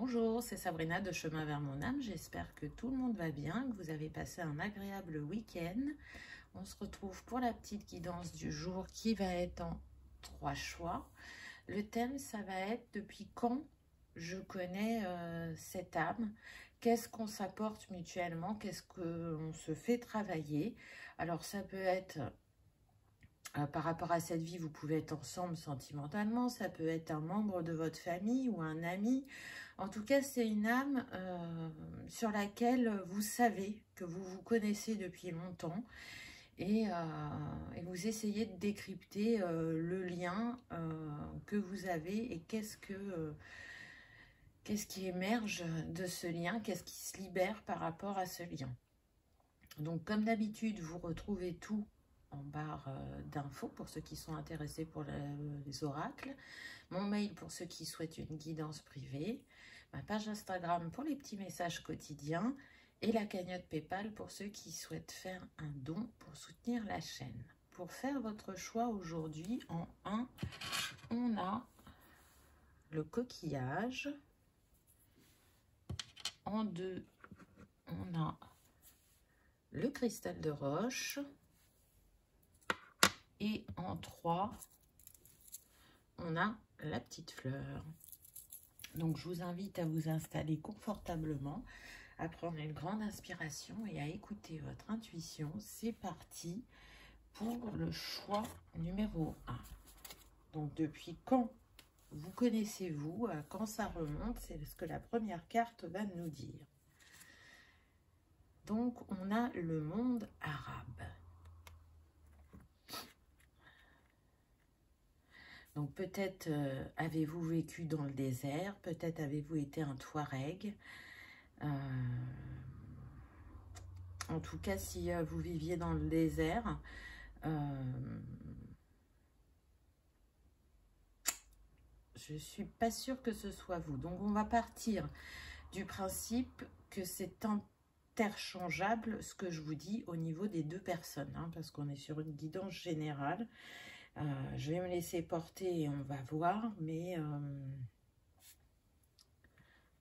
Bonjour, c'est Sabrina de Chemin vers mon âme. J'espère que tout le monde va bien, que vous avez passé un agréable week-end. On se retrouve pour la petite guidance du jour qui va être en 3 choix. Le thème, ça va être depuis quand je connais cette âme, qu'est-ce qu'on s'apporte mutuellement, qu'est-ce qu'on se fait travailler. Alors ça peut être... par rapport à cette vie, vous pouvez être ensemble sentimentalement, ça peut être un membre de votre famille ou un ami. En tout cas, c'est une âme sur laquelle vous savez que vous vous connaissez depuis longtemps et vous essayez de décrypter le lien que vous avez et qu'est-ce qui émerge de ce lien, qu'est-ce qui se libère par rapport à ce lien. Donc, comme d'habitude, vous retrouvez tout en barre d'infos pour ceux qui sont intéressés pour les oracles, mon mail pour ceux qui souhaitent une guidance privée, ma page Instagram pour les petits messages quotidiens et la cagnotte PayPal pour ceux qui souhaitent faire un don pour soutenir la chaîne. Pour faire votre choix aujourd'hui, en 1, on a le coquillage, en 2, on a le cristal de roche, et en 3, on a la petite fleur. Donc, je vous invite à vous installer confortablement, à prendre une grande inspiration et à écouter votre intuition. C'est parti pour le choix numéro 1. Donc, depuis quand vous connaissez-vous, quand ça remonte, c'est ce que la première carte va nous dire. Donc, on a le monde arabe. Donc peut-être avez-vous vécu dans le désert, peut-être avez-vous été un Touareg. En tout cas, si vous viviez dans le désert, je ne suis pas sûre que ce soit vous. Donc on va partir du principe que c'est interchangeable ce que je vous dis au niveau des deux personnes, hein, parce qu'on est sur une guidance générale. Je vais me laisser porter et on va voir, mais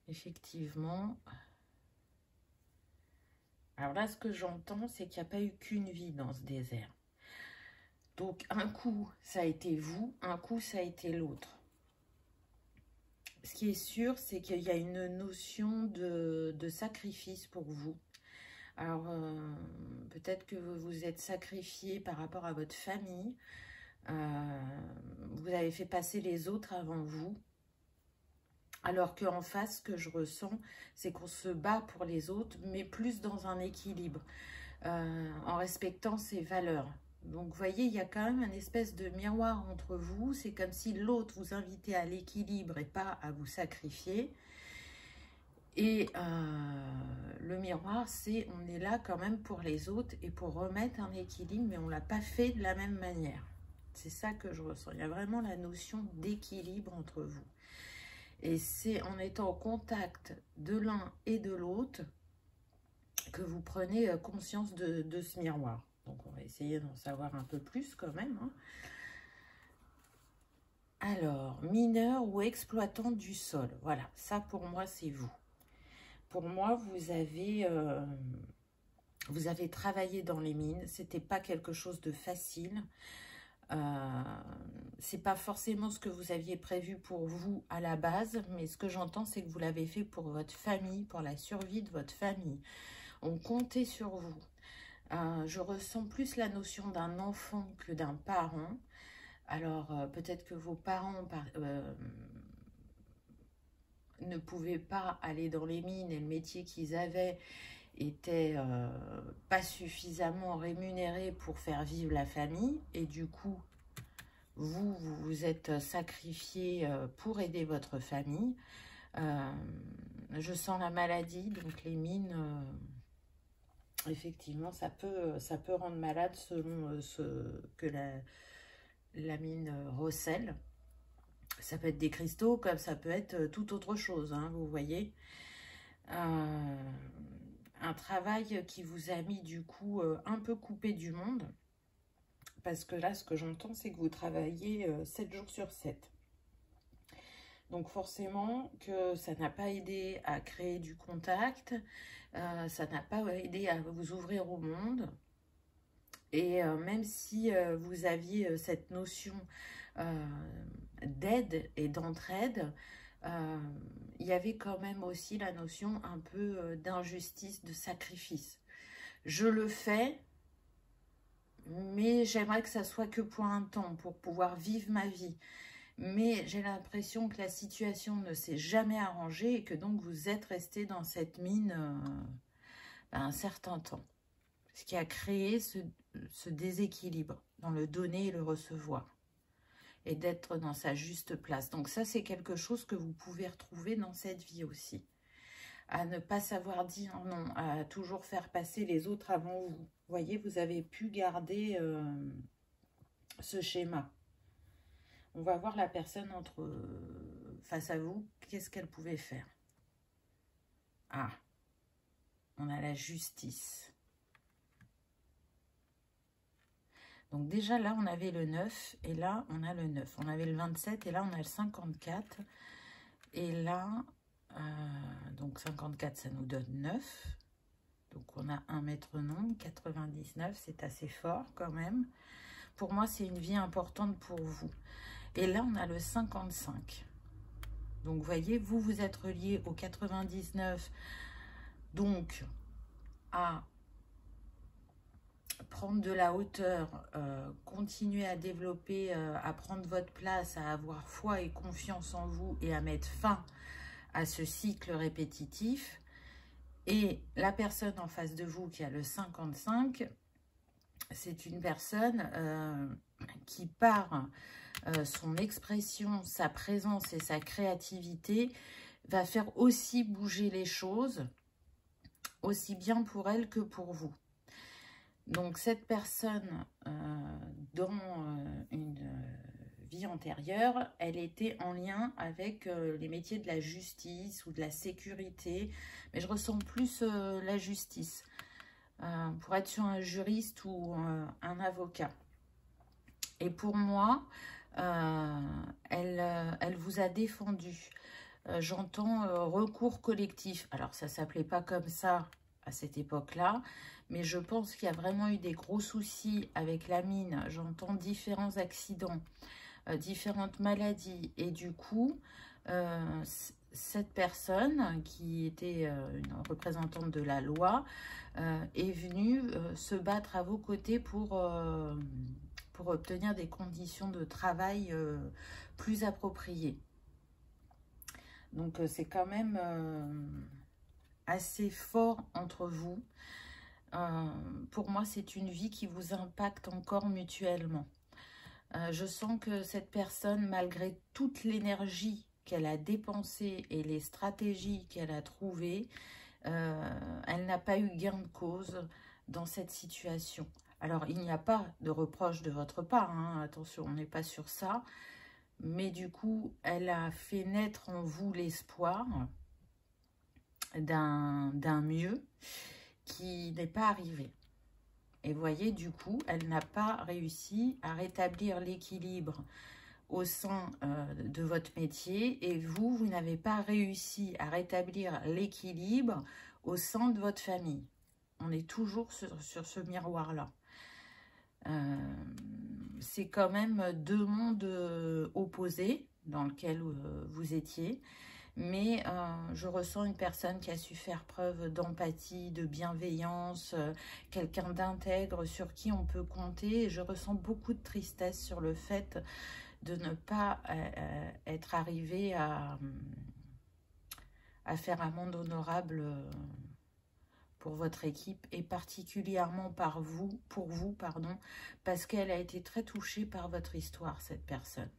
effectivement, alors là, ce que j'entends, c'est qu'il n'y a pas eu qu'une vie dans ce désert. Donc, un coup, ça a été vous, un coup, ça a été l'autre. Ce qui est sûr, c'est qu'il y a une notion de sacrifice pour vous. Alors, peut-être que vous vous êtes sacrifié par rapport à votre famille. Vous avez fait passer les autres avant vous. Alors qu'en face, ce que je ressens, c'est qu'on se bat pour les autres, mais plus dans un équilibre, en respectant ses valeurs. Donc, vous voyez, il y a quand même une espèce de miroir entre vous. C'est comme si l'autre vous invitait à l'équilibre et pas à vous sacrifier. Et le miroir, c'est on est là quand même pour les autres et pour remettre un équilibre, mais on ne l'a pas fait de la même manière. C'est ça que je ressens. Il y a vraiment la notion d'équilibre entre vous. Et c'est en étant en contact de l'un et de l'autre que vous prenez conscience de ce miroir. Donc, on va essayer d'en savoir un peu plus quand même, hein. Alors, mineur ou exploitant du sol. Voilà, ça pour moi, c'est vous. Pour moi, vous avez travaillé dans les mines. C'était pas quelque chose de facile. C'est pas forcément ce que vous aviez prévu pour vous à la base, mais ce que j'entends, c'est que vous l'avez fait pour votre famille, pour la survie de votre famille. On comptait sur vous. Je ressens plus la notion d'un enfant que d'un parent. Alors, peut-être que vos parents ne pouvaient pas aller dans les mines et le métier qu'ils avaient était pas suffisamment rémunéré pour faire vivre la famille. Et du coup, vous vous êtes sacrifié pour aider votre famille. Je sens la maladie, donc les mines... effectivement, ça peut rendre malade selon ce que la mine recèle. Ça peut être des cristaux, comme ça peut être tout autre chose, hein, vous voyez. Un travail qui vous a mis du coup un peu coupé du monde. Parce que là, ce que j'entends, c'est que vous travaillez 7 jours sur 7. Donc forcément que ça n'a pas aidé à créer du contact, ça n'a pas aidé à vous ouvrir au monde. Et même si vous aviez cette notion d'aide et d'entraide, il y avait quand même aussi la notion un peu d'injustice, de sacrifice. Je le fais, mais j'aimerais que ça soit que pour un temps, pour pouvoir vivre ma vie. Mais j'ai l'impression que la situation ne s'est jamais arrangée et que donc vous êtes resté dans cette mine un certain temps. Ce qui a créé ce déséquilibre dans le donner et le recevoir. Et d'être dans sa juste place. Donc ça, c'est quelque chose que vous pouvez retrouver dans cette vie aussi. À ne pas savoir dire non, à toujours faire passer les autres avant vous. Vous voyez, vous avez pu garder ce schéma. On va voir la personne face à vous, qu'est-ce qu'elle pouvait faire. Ah, on a la justice. Donc déjà là, on avait le 9 et là, on a le 9. On avait le 27 et là, on a le 54. Et là, donc 54, ça nous donne 9. Donc on a un métronome, 99, c'est assez fort quand même. Pour moi, c'est une vie importante pour vous. Et là, on a le 55. Donc, vous voyez, vous êtes relié au 99. Donc, à prendre de la hauteur, continuer à développer, à prendre votre place, à avoir foi et confiance en vous et à mettre fin à ce cycle répétitif. Et la personne en face de vous qui a le 55, c'est une personne qui part... son expression, sa présence et sa créativité va faire aussi bouger les choses, aussi bien pour elle que pour vous. Donc cette personne, dans une vie antérieure, elle était en lien avec les métiers de la justice ou de la sécurité, mais je ressens plus la justice, pour être sur un juriste ou un avocat. Et pour moi, elle vous a défendu. J'entends recours collectif. Alors, ça ne s'appelait pas comme ça à cette époque-là, mais je pense qu'il y a vraiment eu des gros soucis avec la mine. J'entends différents accidents, différentes maladies. Et du coup, cette personne, qui était une représentante de la loi, est venue se battre à vos côtés pour obtenir des conditions de travail plus appropriées. Donc, c'est quand même assez fort entre vous. Pour moi, c'est une vie qui vous impacte encore mutuellement. Je sens que cette personne, malgré toute l'énergie qu'elle a dépensée et les stratégies qu'elle a trouvées, elle n'a pas eu gain de cause dans cette situation. Alors, il n'y a pas de reproche de votre part, hein, attention, on n'est pas sur ça. Mais du coup, elle a fait naître en vous l'espoir d'un mieux qui n'est pas arrivé. Et vous voyez, du coup, elle n'a pas réussi à rétablir l'équilibre au sein de votre métier. Et vous n'avez pas réussi à rétablir l'équilibre au sein de votre famille. On est toujours sur ce miroir-là. C'est quand même deux mondes opposés dans lesquels vous étiez. Mais je ressens une personne qui a su faire preuve d'empathie, de bienveillance, quelqu'un d'intègre sur qui on peut compter. Et je ressens beaucoup de tristesse sur le fait de ne pas être arrivé à faire amende honorable pour votre équipe et particulièrement pour vous, pardon, parce qu'elle a été très touchée par votre histoire, cette personne.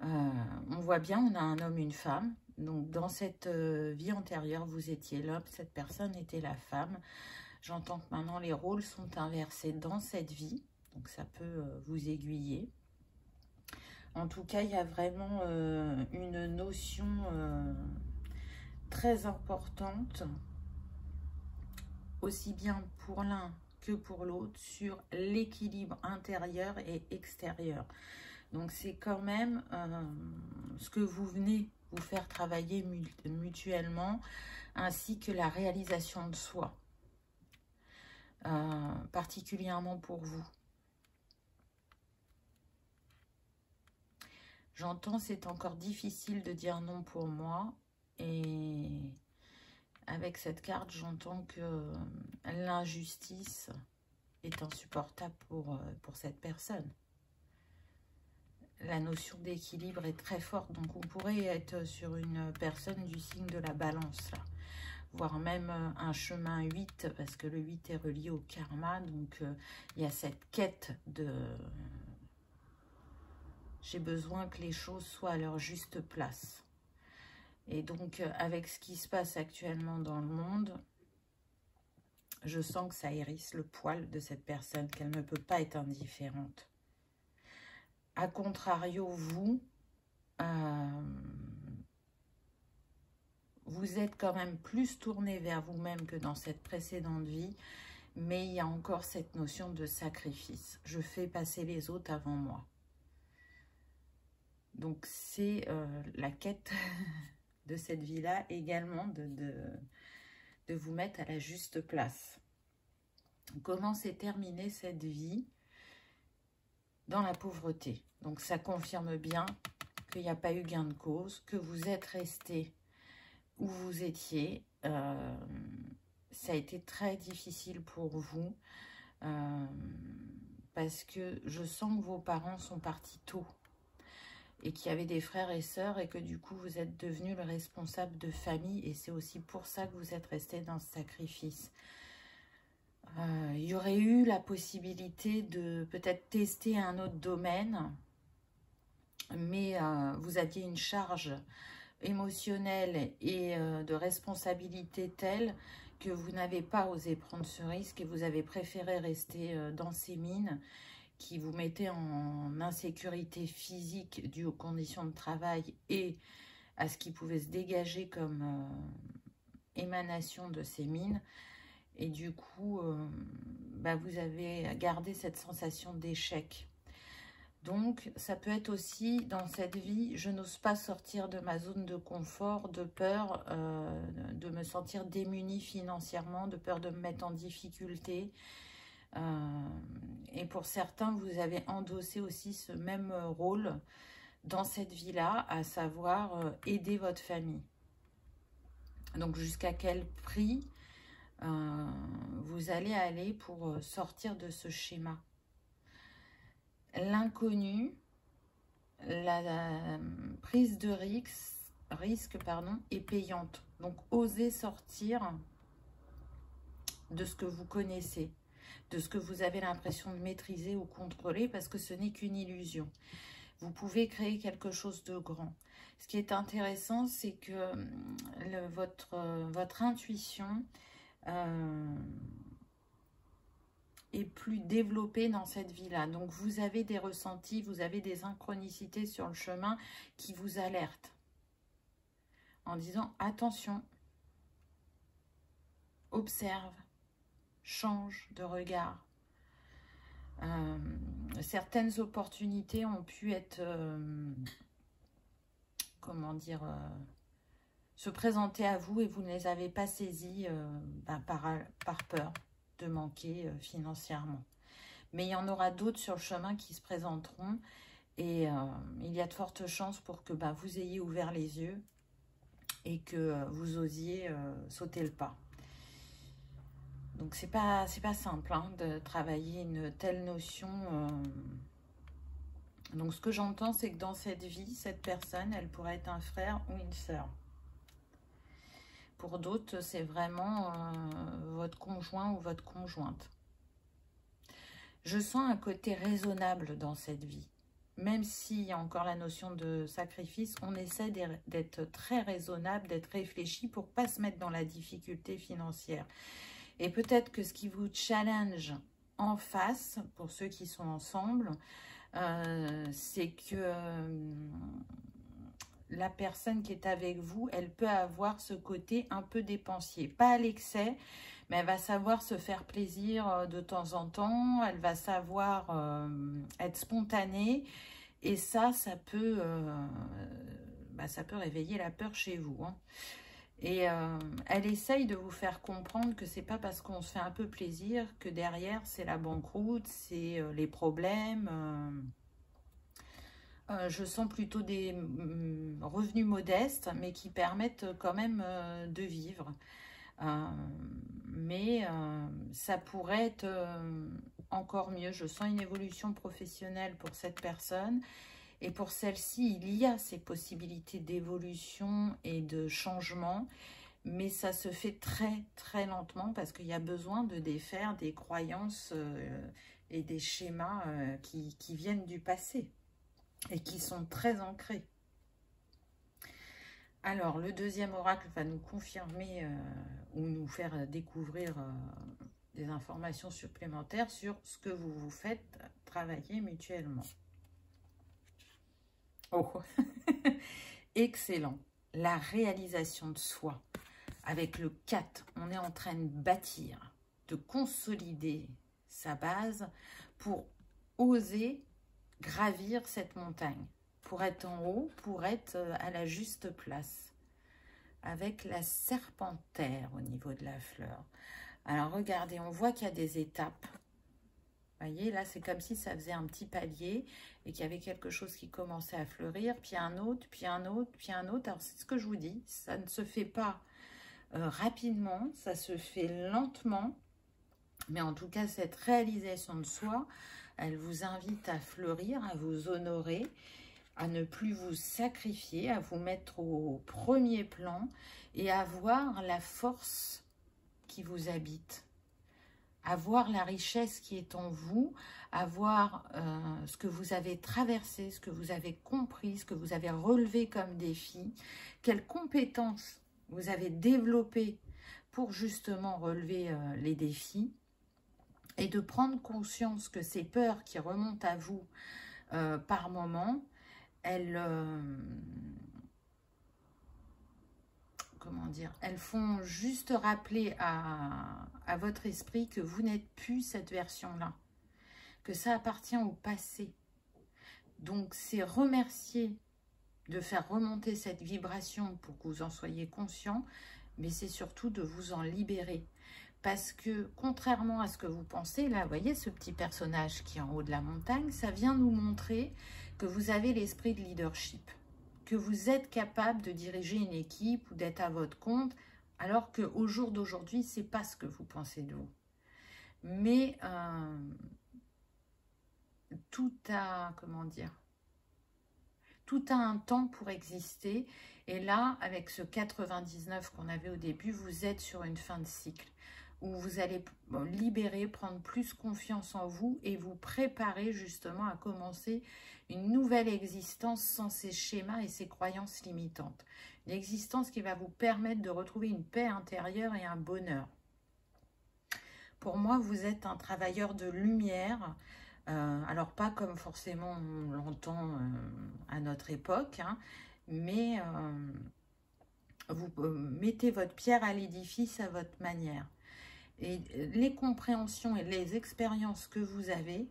On voit bien, on a un homme, une femme. Donc, dans cette vie antérieure, vous étiez l'homme, cette personne était la femme. J'entends que maintenant, les rôles sont inversés dans cette vie. Donc, ça peut vous aiguiller. En tout cas, il y a vraiment une notion très importante, aussi bien pour l'un que pour l'autre, sur l'équilibre intérieur et extérieur. Donc c'est quand même ce que vous venez vous faire travailler mutuellement, ainsi que la réalisation de soi, particulièrement pour vous. J'entends, c'est encore difficile de dire non pour moi. Et avec cette carte, j'entends que l'injustice est insupportable pour cette personne. La notion d'équilibre est très forte. Donc, on pourrait être sur une personne du signe de la balance, là. Voire même un chemin 8, parce que le 8 est relié au karma. Donc, il y a cette quête de... J'ai besoin que les choses soient à leur juste place. Et donc, avec ce qui se passe actuellement dans le monde, je sens que ça hérisse le poil de cette personne, qu'elle ne peut pas être indifférente. A contrario, vous, vous êtes quand même plus tourné vers vous-même que dans cette précédente vie, mais il y a encore cette notion de sacrifice. Je fais passer les autres avant moi. Donc, c'est la quête de cette vie-là également de vous mettre à la juste place. Comment s'est terminée cette vie? Dans la pauvreté. Donc, ça confirme bien qu'il n'y a pas eu gain de cause, que vous êtes resté où vous étiez. Ça a été très difficile pour vous parce que je sens que vos parents sont partis tôt et qu'il y avait des frères et sœurs et que du coup vous êtes devenu le responsable de famille et c'est aussi pour ça que vous êtes resté dans ce sacrifice. Il y aurait eu la possibilité de peut-être tester un autre domaine, mais vous aviez une charge émotionnelle et de responsabilité telle que vous n'avez pas osé prendre ce risque et vous avez préféré rester dans ces mines qui vous mettaient en insécurité physique due aux conditions de travail et à ce qui pouvait se dégager comme émanation de ces mines. Et du coup, vous avez gardé cette sensation d'échec. Donc, ça peut être aussi, dans cette vie, je n'ose pas sortir de ma zone de confort, de peur de me sentir démunie financièrement, de peur de me mettre en difficulté. Et pour certains, vous avez endossé aussi ce même rôle dans cette vie-là, à savoir aider votre famille. Donc, jusqu'à quel prix vous allez aller pour sortir de ce schéma? L'inconnu, la prise de risque est payante. Donc, osez sortir de ce que vous connaissez, de ce que vous avez l'impression de maîtriser ou contrôler, parce que ce n'est qu'une illusion. Vous pouvez créer quelque chose de grand. Ce qui est intéressant, c'est que votre intuition est plus développée dans cette vie-là. Donc, vous avez des ressentis, vous avez des synchronicités sur le chemin qui vous alertent en disant attention, observe, change de regard. Certaines opportunités ont pu être, se présenter à vous et vous ne les avez pas saisies par peur de manquer financièrement. Mais il y en aura d'autres sur le chemin qui se présenteront et il y a de fortes chances pour que vous ayez ouvert les yeux et que vous osiez sauter le pas. Donc c'est pas simple de travailler une telle notion. Donc ce que j'entends, c'est que dans cette vie, cette personne, elle pourrait être un frère ou une sœur. Pour d'autres, c'est vraiment votre conjoint ou votre conjointe. Je sens un côté raisonnable dans cette vie. Même s'il y a encore la notion de sacrifice, on essaie d'être très raisonnable, d'être réfléchi pour ne pas se mettre dans la difficulté financière. Et peut-être que ce qui vous challenge en face, pour ceux qui sont ensemble, c'est que la personne qui est avec vous, elle peut avoir ce côté un peu dépensier. Pas à l'excès, mais elle va savoir se faire plaisir de temps en temps. Elle va savoir être spontanée Et ça peut réveiller la peur chez vous, hein. Et elle essaye de vous faire comprendre que c'est pas parce qu'on se fait un peu plaisir que derrière c'est la banqueroute, c'est les problèmes. Je sens plutôt des revenus modestes, mais qui permettent quand même de vivre. Mais ça pourrait être encore mieux. Je sens une évolution professionnelle pour cette personne. Et pour celle-ci, il y a ces possibilités d'évolution et de changement. Mais ça se fait très, très lentement parce qu'il y a besoin de défaire des croyances et des schémas qui viennent du passé et qui sont très ancrés. Alors, le deuxième oracle va nous confirmer ou nous faire découvrir des informations supplémentaires sur ce que vous vous faites travailler mutuellement. Oh, excellent. La réalisation de soi. Avec le 4, on est en train de bâtir, de consolider sa base pour oser gravir cette montagne, pour être en haut, pour être à la juste place. Avec la serpentaire au niveau de la fleur. Alors, regardez, on voit qu'il y a des étapes. Vous voyez, là, c'est comme si ça faisait un petit palier et qu'il y avait quelque chose qui commençait à fleurir, puis un autre, puis un autre, puis un autre. Alors, c'est ce que je vous dis, ça ne se fait pas rapidement, ça se fait lentement. Mais en tout cas, cette réalisation de soi, elle vous invite à fleurir, à vous honorer, à ne plus vous sacrifier, à vous mettre au premier plan et à voir la force qui vous habite, à voir la richesse qui est en vous, à voir ce que vous avez traversé, ce que vous avez compris, ce que vous avez relevé comme défi, quelles compétences vous avez développées pour justement relever les défis et de prendre conscience que ces peurs qui remontent à vous par moment, elles font juste rappeler à votre esprit que vous n'êtes plus cette version-là, que ça appartient au passé. Donc, c'est remercier de faire remonter cette vibration pour que vous en soyez conscient, mais c'est surtout de vous en libérer. Parce que, contrairement à ce que vous pensez, là, vous voyez ce petit personnage qui est en haut de la montagne, ça vient nous montrer que vous avez l'esprit de leadership, que vous êtes capable de diriger une équipe ou d'être à votre compte, alors qu'au jour d'aujourd'hui, ce n'est pas ce que vous pensez de vous. Mais tout a, tout a un temps pour exister. Et là, avec ce 99 qu'on avait au début, vous êtes sur une fin de cycle où vous allez libérer, prendre plus confiance en vous et vous préparer justement à commencer une nouvelle existence sans ces schémas et ces croyances limitantes. Une existence qui va vous permettre de retrouver une paix intérieure et un bonheur. Pour moi, vous êtes un travailleur de lumière, alors pas comme forcément on l'entend à notre époque, hein, mais vous mettez votre pierre à l'édifice à votre manière. Et les compréhensions et les expériences que vous avez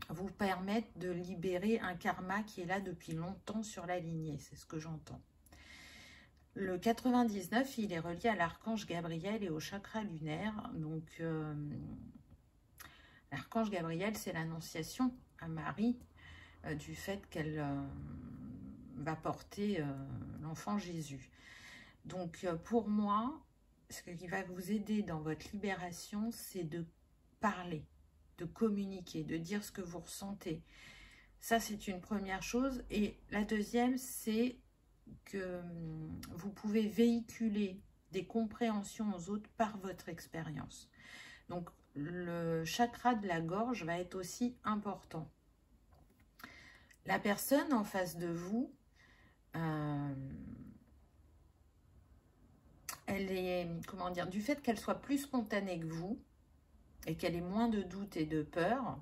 vous permettent de libérer un karma qui est là depuis longtemps sur la lignée. C'est ce que j'entends. Le 99, il est relié à l'archange Gabriel et au chakra lunaire. Donc, l'archange Gabriel, c'est l'annonciation à Marie du fait qu'elle va porter l'enfant Jésus. Donc, pour moi, ce qui va vous aider dans votre libération, c'est de parler, de communiquer, de dire ce que vous ressentez. Ça, c'est une première chose. Et la deuxième, c'est que vous pouvez véhiculer des compréhensions aux autres par votre expérience. Donc, le chakra de la gorge va être aussi important. La personne en face de vous, elle est, du fait qu'elle soit plus spontanée que vous et qu'elle ait moins de doutes et de peur,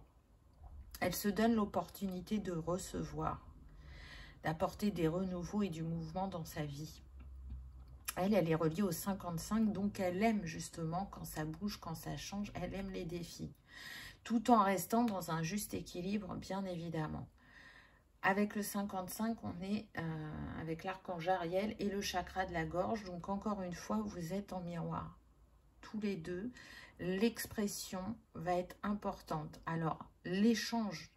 elle se donne l'opportunité de recevoir, d'apporter des renouveaux et du mouvement dans sa vie. Elle est reliée au 55, donc elle aime justement quand ça bouge, quand ça change, elle aime les défis, tout en restant dans un juste équilibre, bien évidemment. Avec le 55, on est avec l'archange Ariel et le chakra de la gorge. Donc, encore une fois, vous êtes en miroir. Tous les deux, l'expression va être importante. Alors, l'échange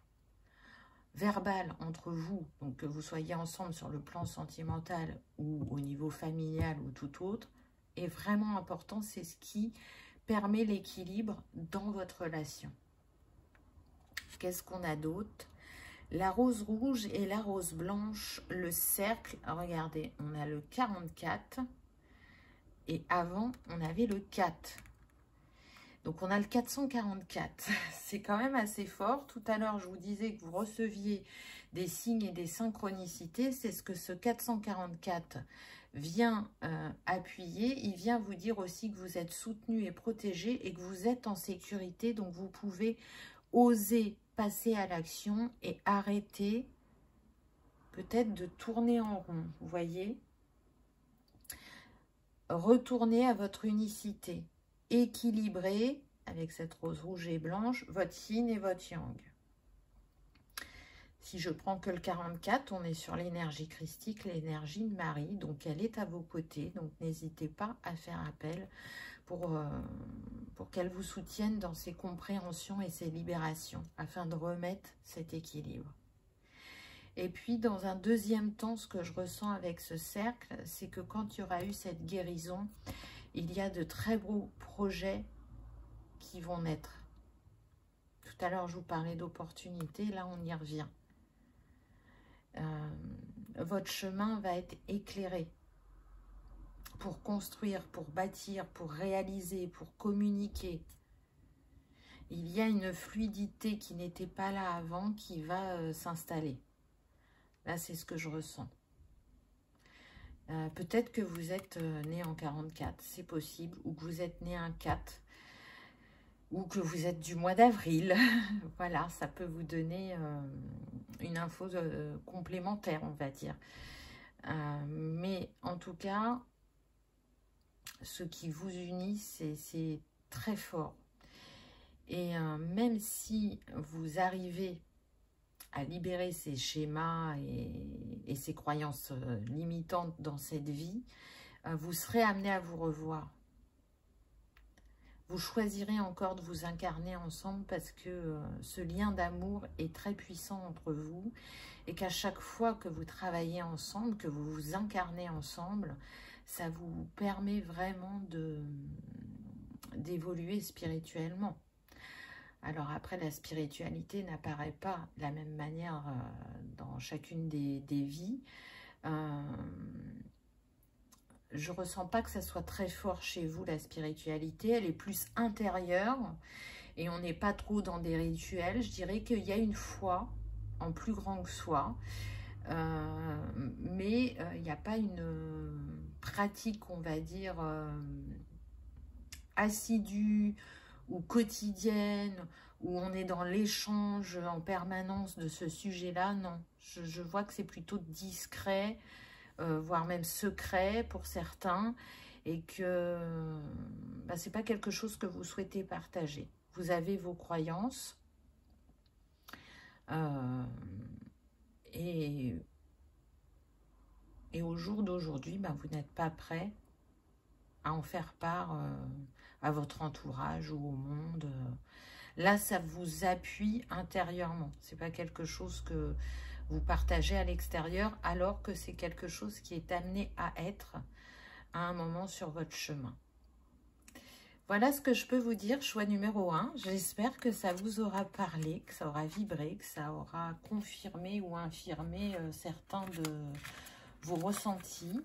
verbal entre vous, donc que vous soyez ensemble sur le plan sentimental ou au niveau familial ou tout autre, est vraiment important. C'est ce qui permet l'équilibre dans votre relation. Qu'est-ce qu'on a d'autre? La rose rouge et la rose blanche, le cercle. Regardez, on a le 44 et avant, on avait le 4. Donc, on a le 444. C'est quand même assez fort. Tout à l'heure, je vous disais que vous receviez des signes et des synchronicités. C'est ce que ce 444 vient appuyer. Il vient vous dire aussi que vous êtes soutenu et protégé et que vous êtes en sécurité. Donc, vous pouvez oser passer à l'action et arrêter peut-être de tourner en rond. Vous voyez? Retournez à votre unicité. Équilibrer, avec cette rose rouge et blanche, votre yin et votre yang. Si je prends que le 44, on est sur l'énergie christique, l'énergie de Marie, donc elle est à vos côtés, donc n'hésitez pas à faire appel pour qu'elle vous soutienne dans ses compréhensions et ses libérations, afin de remettre cet équilibre. Et puis, dans un deuxième temps, ce que je ressens avec ce cercle, c'est que quand il y aura eu cette guérison, il y a de très beaux projets qui vont naître. Tout à l'heure, je vous parlais d'opportunités. Là, on y revient. Votre chemin va être éclairé pour construire, pour bâtir, pour réaliser, pour communiquer. Il y a une fluidité qui n'était pas là avant qui va s'installer. Là, c'est ce que je ressens. Peut-être que vous êtes né en 44, c'est possible, ou que vous êtes né un 4, ou que vous êtes du mois d'avril. Voilà, ça peut vous donner une info complémentaire, on va dire. Mais en tout cas, ce qui vous unit, c'est très fort. Et même si vous arrivez à libérer ces schémas et ces croyances limitantes dans cette vie, vous serez amené à vous revoir. Vous choisirez encore de vous incarner ensemble parce que ce lien d'amour est très puissant entre vous et qu'à chaque fois que vous travaillez ensemble, que vous vous incarnez ensemble, ça vous permet vraiment d'évoluer spirituellement. Alors après, la spiritualité n'apparaît pas de la même manière dans chacune des vies. Je ne ressens pas que ça soit très fort chez vous, la spiritualité. Elle est plus intérieure et on n'est pas trop dans des rituels. Je dirais qu'il y a une foi en plus grand que soi, mais il n'y a pas une pratique, on va dire, assidue ou quotidienne, où on est dans l'échange en permanence de ce sujet-là. Non, je vois que c'est plutôt discret, voire même secret pour certains, et que c'est pas quelque chose que vous souhaitez partager. Vous avez vos croyances, et au jour d'aujourd'hui, vous n'êtes pas prêt à en faire part à votre entourage ou au monde. Là, ça vous appuie intérieurement. C'est pas quelque chose que vous partagez à l'extérieur, alors que c'est quelque chose qui est amené à être à un moment sur votre chemin. Voilà ce que je peux vous dire, choix numéro 1. J'espère que ça vous aura parlé, que ça aura vibré, que ça aura confirmé ou infirmé certains de vos ressentis,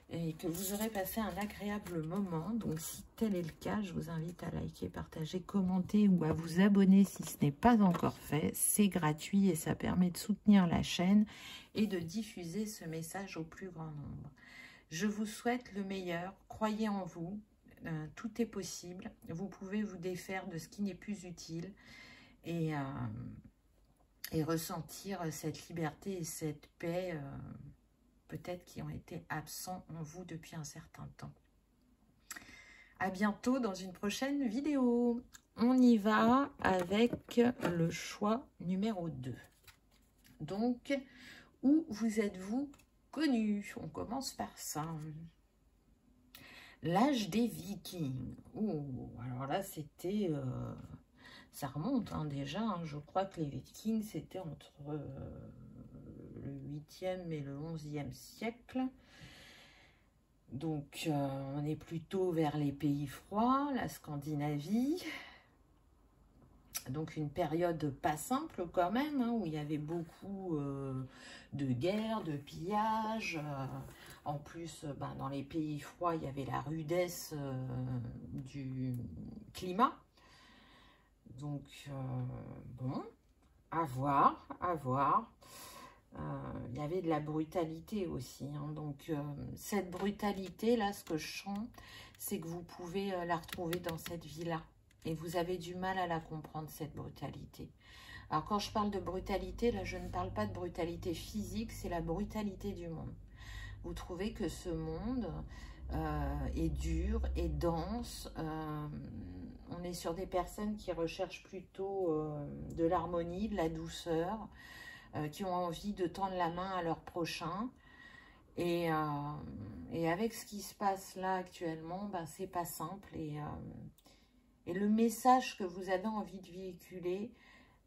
et que vous aurez passé un agréable moment. Donc si tel est le cas, je vous invite à liker, partager, commenter ou à vous abonner si ce n'est pas encore fait. C'est gratuit et ça permet de soutenir la chaîne et de diffuser ce message au plus grand nombre. Je vous souhaite le meilleur, croyez en vous, tout est possible. Vous pouvez vous défaire de ce qui n'est plus utile et ressentir cette liberté et cette paix peut-être qui ont été absents en vous depuis un certain temps. À bientôt dans une prochaine vidéo. On y va avec le choix numéro 2. Donc, où vous êtes-vous connu? On commence par ça. L'âge des Vikings. Oh, alors là, c'était... ça remonte hein, déjà. Hein. Je crois que les Vikings, c'était entre le 8e et le 11e siècle. Donc, on est plutôt vers les pays froids, la Scandinavie. Donc, une période pas simple quand même, hein, où il y avait beaucoup de guerres, de pillages. En plus, ben, dans les pays froids, il y avait la rudesse du climat. Donc, bon, à voir, à voir. Il y avait de la brutalité aussi. Hein. Donc, cette brutalité-là, ce que je sens, c'est que vous pouvez la retrouver dans cette vie-là. Et vous avez du mal à la comprendre, cette brutalité. Alors, quand je parle de brutalité, là, je ne parle pas de brutalité physique, c'est la brutalité du monde. Vous trouvez que ce monde est dur, est dense. On est sur des personnes qui recherchent plutôt de l'harmonie, de la douceur, qui ont envie de tendre la main à leur prochain. Et avec ce qui se passe là actuellement, ben, c'est pas simple. Et le message que vous avez envie de véhiculer,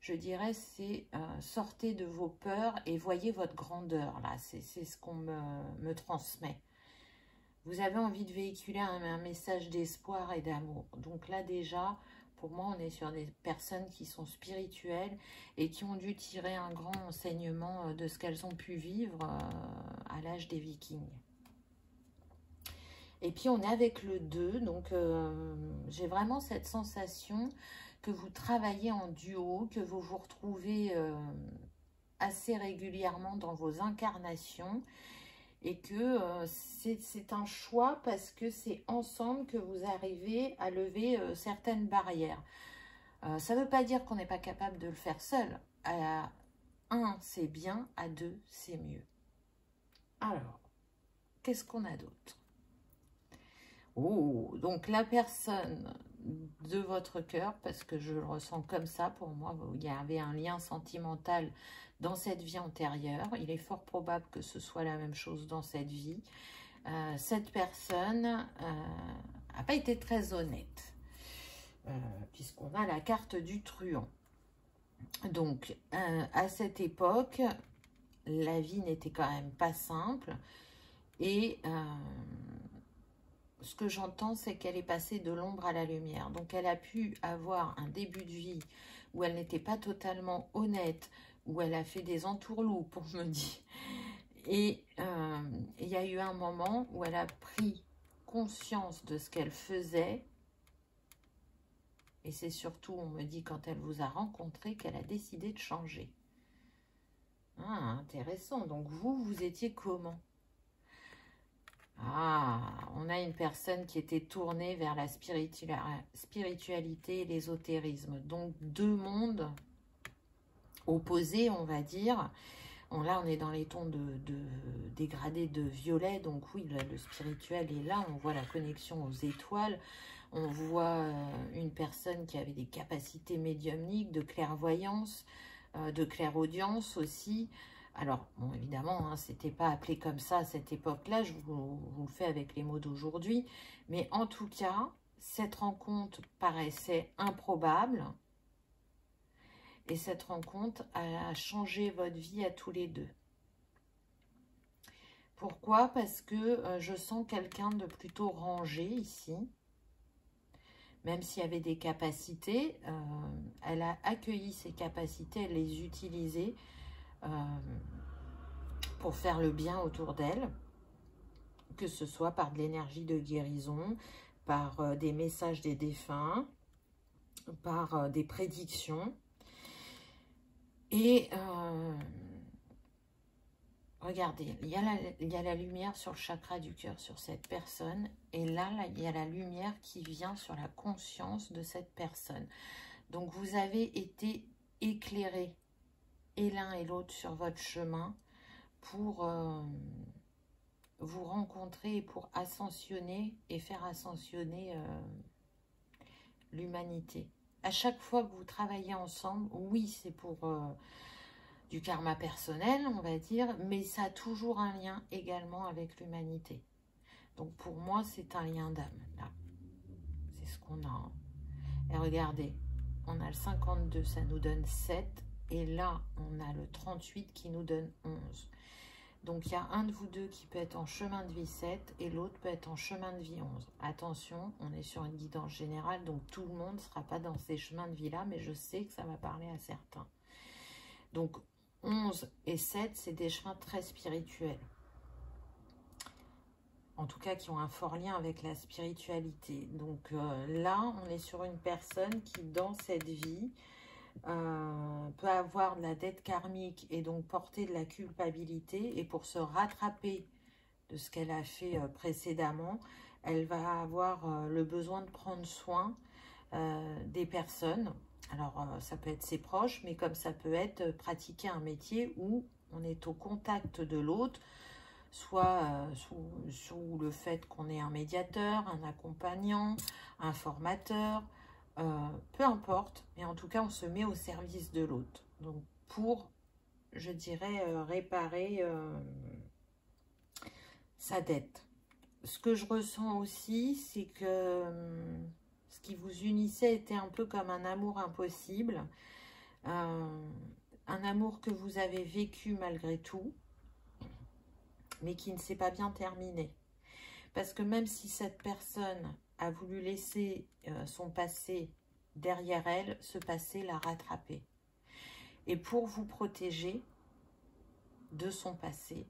je dirais, c'est sortez de vos peurs et voyez votre grandeur. Là, c'est ce qu'on me transmet. Vous avez envie de véhiculer un message d'espoir et d'amour. Donc là, déjà, pour moi, on est sur des personnes qui sont spirituelles et qui ont dû tirer un grand enseignement de ce qu'elles ont pu vivre à l'âge des Vikings. Et puis, on est avec le 2. Donc, j'ai vraiment cette sensation que vous travaillez en duo, que vous vous retrouvez assez régulièrement dans vos incarnations et que c'est un choix parce que c'est ensemble que vous arrivez à lever certaines barrières. Ça ne veut pas dire qu'on n'est pas capable de le faire seul. À 1, c'est bien, à 2, c'est mieux. Alors, qu'est-ce qu'on a d'autre? Oh, donc la personne de votre cœur, parce que je le ressens comme ça, pour moi, il y avait un lien sentimental dans cette vie antérieure. Il est fort probable que ce soit la même chose dans cette vie. Cette personne n'a pas été très honnête, puisqu'on a la carte du truand. Donc, à cette époque, la vie n'était quand même pas simple. Et ce que j'entends, c'est qu'elle est passée de l'ombre à la lumière. Donc, elle a pu avoir un début de vie où elle n'était pas totalement honnête, où elle a fait des entourloupes, on me dit. Et il y a eu un moment où elle a pris conscience de ce qu'elle faisait. Et c'est surtout, on me dit, quand elle vous a rencontré, qu'elle a décidé de changer. Ah, intéressant. Donc, vous étiez comment? Ah, on a une personne qui était tournée vers la spiritualité et l'ésotérisme. Donc, deux mondes opposés, on va dire. Bon, là, on est dans les tons de dégradés de violet. Donc, oui, le spirituel est là. On voit la connexion aux étoiles. On voit une personne qui avait des capacités médiumniques, de clairvoyance, de clairaudience aussi. Alors, bon, évidemment, hein, c'était pas appelé comme ça à cette époque-là, je vous le fais avec les mots d'aujourd'hui, mais en tout cas, cette rencontre paraissait improbable, et cette rencontre a changé votre vie à tous les deux. Pourquoi? Parce que je sens quelqu'un de plutôt rangé ici, même s'il y avait des capacités, elle a accueilli ces capacités, elle les utilisait, pour faire le bien autour d'elle, que ce soit par de l'énergie de guérison, par des messages des défunts, par des prédictions. Et regardez, il y a la lumière sur le chakra du cœur sur cette personne. Et là, il y a la lumière qui vient sur la conscience de cette personne. Donc, vous avez été éclairés, et l'un et l'autre, sur votre chemin, pour vous rencontrer et pour ascensionner et faire ascensionner l'humanité. À chaque fois que vous travaillez ensemble, oui, c'est pour du karma personnel, on va dire, mais ça a toujours un lien également avec l'humanité. Donc pour moi, c'est un lien d'âme, là. C'est ce qu'on a. Et regardez, on a le 52, ça nous donne 7. Et là, on a le 38 qui nous donne 11. Donc, il y a un de vous deux qui peut être en chemin de vie 7 et l'autre peut être en chemin de vie 11. Attention, on est sur une guidance générale, donc tout le monde ne sera pas dans ces chemins de vie-là, mais je sais que ça va parler à certains. Donc, 11 et 7, c'est des chemins très spirituels. En tout cas, qui ont un fort lien avec la spiritualité. Donc là, on est sur une personne qui, dans cette vie, peut avoir de la dette karmique et donc porter de la culpabilité. Et pour se rattraper de ce qu'elle a fait précédemment, elle va avoir le besoin de prendre soin des personnes. Alors, ça peut être ses proches, mais comme ça peut être pratiquer un métier où on est au contact de l'autre, soit sous le fait qu'on est un médiateur, un accompagnant, un formateur, peu importe, mais en tout cas, on se met au service de l'autre. Donc, pour, je dirais, réparer sa dette. Ce que je ressens aussi, c'est que ce qui vous unissait était un peu comme un amour impossible, un amour que vous avez vécu malgré tout, mais qui ne s'est pas bien terminé. Parce que même si cette personne a voulu laisser son passé derrière elle, ce passé l'a rattrapé. Et pour vous protéger de son passé,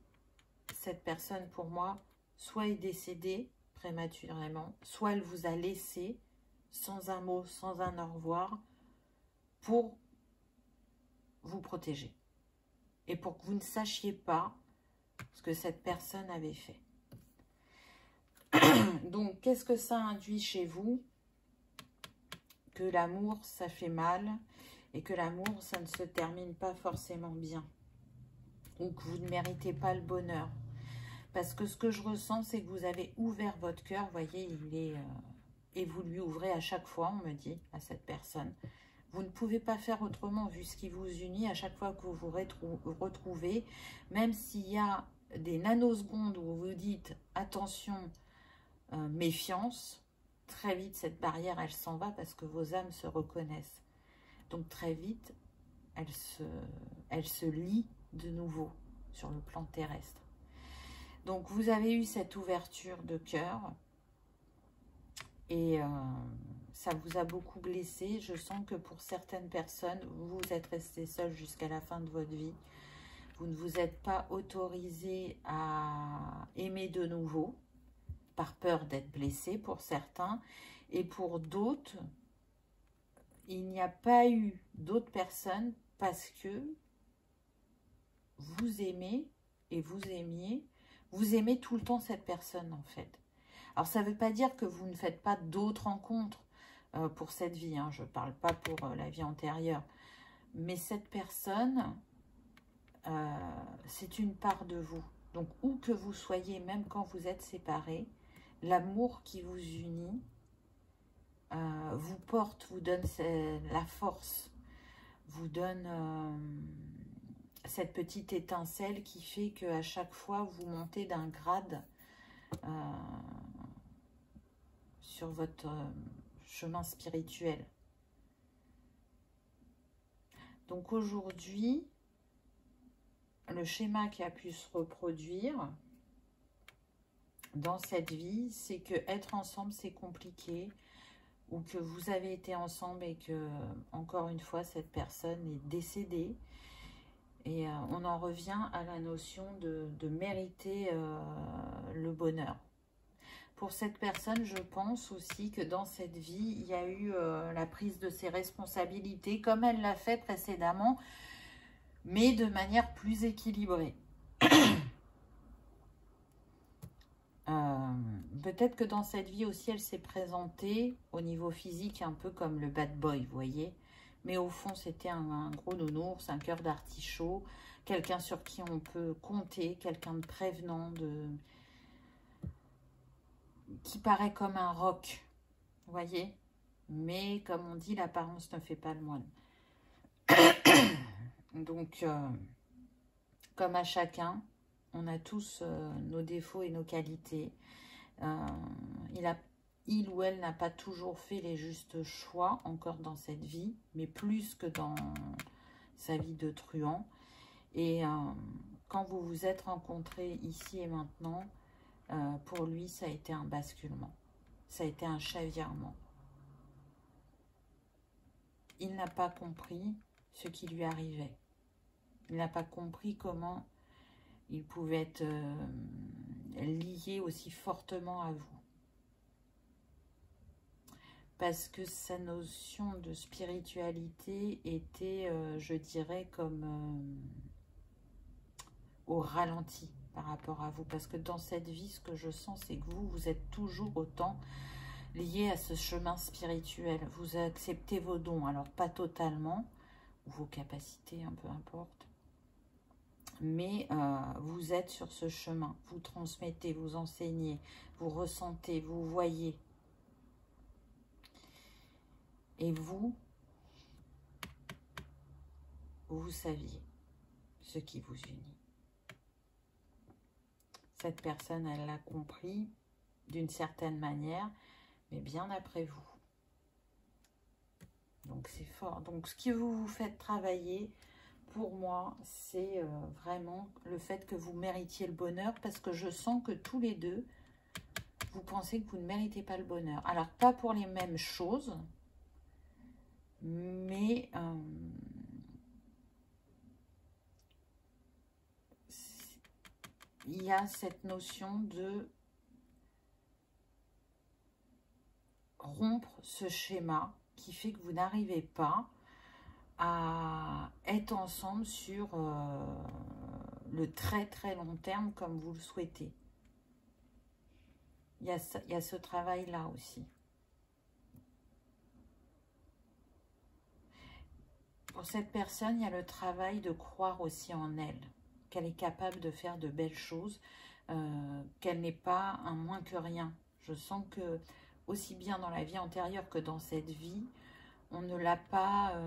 cette personne, pour moi, soit est décédée prématurément, soit elle vous a laissé sans un mot, sans un au revoir, pour vous protéger. Et pour que vous ne sachiez pas ce que cette personne avait fait. Donc, qu'est-ce que ça induit chez vous? Que l'amour, ça fait mal, et que l'amour, ça ne se termine pas forcément bien. Ou que vous ne méritez pas le bonheur. Parce que ce que je ressens, c'est que vous avez ouvert votre cœur. Vous voyez, il est... et vous lui ouvrez à chaque fois, on me dit, à cette personne. Vous ne pouvez pas faire autrement, vu ce qui vous unit à chaque fois que vous vous retrouvez. Même s'il y a des nanosecondes où vous dites, attention, méfiance, très vite, cette barrière, elle s'en va parce que vos âmes se reconnaissent. Donc, très vite, elle se lie de nouveau sur le plan terrestre. Donc, vous avez eu cette ouverture de cœur et ça vous a beaucoup blessé. Je sens que pour certaines personnes, vous êtes resté seul jusqu'à la fin de votre vie. Vous ne vous êtes pas autorisé à aimer de nouveau, par peur d'être blessé pour certains. Et pour d'autres, il n'y a pas eu d'autres personnes parce que vous aimez et vous aimiez. Vous aimez tout le temps cette personne, en fait. Alors, ça ne veut pas dire que vous ne faites pas d'autres rencontres pour cette vie. Hein. Je ne parle pas pour la vie antérieure. Mais cette personne, c'est une part de vous. Donc, où que vous soyez, même quand vous êtes séparés, l'amour qui vous unit vous porte, vous donne la force, vous donne cette petite étincelle qui fait qu'à chaque fois, vous montez d'un grade sur votre chemin spirituel. Donc aujourd'hui, le schéma qui a pu se reproduire dans cette vie, c'est que être ensemble, c'est compliqué, ou que vous avez été ensemble et que, encore une fois, cette personne est décédée. Et on en revient à la notion de mériter le bonheur. Pour cette personne, je pense aussi que dans cette vie, il y a eu la prise de ses responsabilités, comme elle l'a fait précédemment, mais de manière plus équilibrée. Peut-être que dans cette vie aussi, elle s'est présentée au niveau physique un peu comme le bad boy, vous voyez. Mais au fond, c'était un gros nounours, un cœur d'artichaut, quelqu'un sur qui on peut compter, quelqu'un de prévenant, qui paraît comme un roc, vous voyez. Mais comme on dit, l'apparence ne fait pas le moine. Donc, comme à chacun, on a tous nos défauts et nos qualités. Il ou elle n'a pas toujours fait les justes choix encore dans cette vie, mais plus que dans sa vie de truand. Et quand vous vous êtes rencontrés ici et maintenant, pour lui, ça a été un basculement. Ça a été un chavirement. Il n'a pas compris ce qui lui arrivait. Il n'a pas compris comment il pouvait être lié aussi fortement à vous. Parce que sa notion de spiritualité était, je dirais, comme au ralenti par rapport à vous. Parce que dans cette vie, ce que je sens, c'est que vous êtes toujours autant lié à ce chemin spirituel. Vous acceptez vos dons, alors pas totalement, ou vos capacités, un peu importe. Mais vous êtes sur ce chemin. Vous transmettez, vous enseignez, vous ressentez, vous voyez. Et vous saviez ce qui vous unit. Cette personne, elle l'a compris d'une certaine manière, mais bien après vous. Donc c'est fort. Donc ce que vous faites travailler, pour moi, c'est vraiment le fait que vous méritiez le bonheur, parce que je sens que tous les deux, vous pensez que vous ne méritez pas le bonheur. Alors, pas pour les mêmes choses, mais il y a cette notion de rompre ce schéma qui fait que vous n'arrivez pas à être ensemble sur le très très long terme comme vous le souhaitez. Il y a ce travail-là aussi. Pour cette personne, il y a le travail de croire aussi en elle, qu'elle est capable de faire de belles choses, qu'elle n'est pas un moins que rien. Je sens que, aussi bien dans la vie antérieure que dans cette vie, on ne l'a pas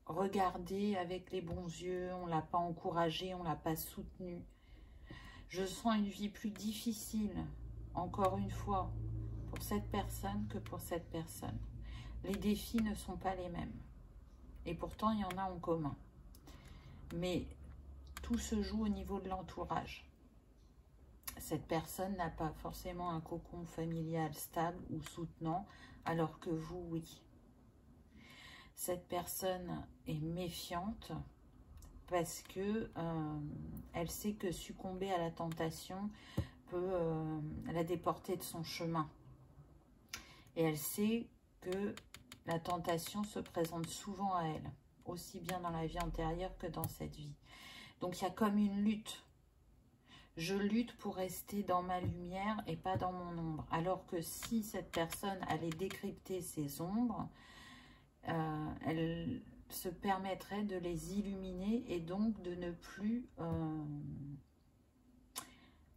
regardée avec les bons yeux, on ne l'a pas encouragée, on ne l'a pas soutenue. Je sens une vie plus difficile, encore une fois, pour cette personne que pour cette personne. Les défis ne sont pas les mêmes. Et pourtant, il y en a en commun. Mais tout se joue au niveau de l'entourage. Cette personne n'a pas forcément un cocon familial stable ou soutenant, alors que vous, oui. Cette personne est méfiante parce que elle sait que succomber à la tentation peut la déporter de son chemin. Et elle sait que la tentation se présente souvent à elle, aussi bien dans la vie antérieure que dans cette vie. Donc il y a comme une lutte. Je lutte pour rester dans ma lumière et pas dans mon ombre. Alors que si cette personne allait décrypter ses ombres, elle se permettrait de les illuminer et donc de ne plus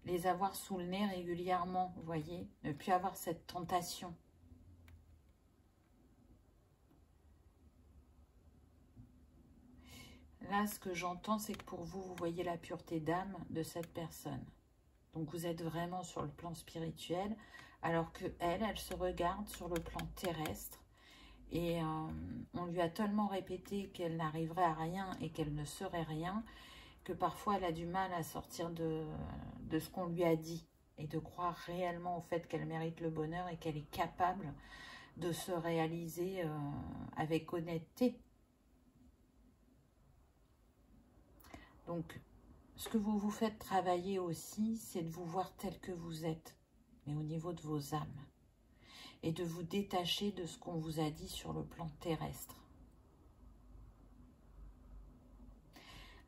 les avoir sous le nez régulièrement, vous voyez, ne plus avoir cette tentation. Là, ce que j'entends, c'est que pour vous, vous voyez la pureté d'âme de cette personne. Donc, vous êtes vraiment sur le plan spirituel, alors que elle se regarde sur le plan terrestre. Et on lui a tellement répété qu'elle n'arriverait à rien et qu'elle ne serait rien, que parfois elle a du mal à sortir de ce qu'on lui a dit et de croire réellement au fait qu'elle mérite le bonheur et qu'elle est capable de se réaliser avec honnêteté. Donc, ce que vous vous faites travailler aussi, c'est de vous voir tel que vous êtes, mais au niveau de vos âmes. Et de vous détacher de ce qu'on vous a dit sur le plan terrestre.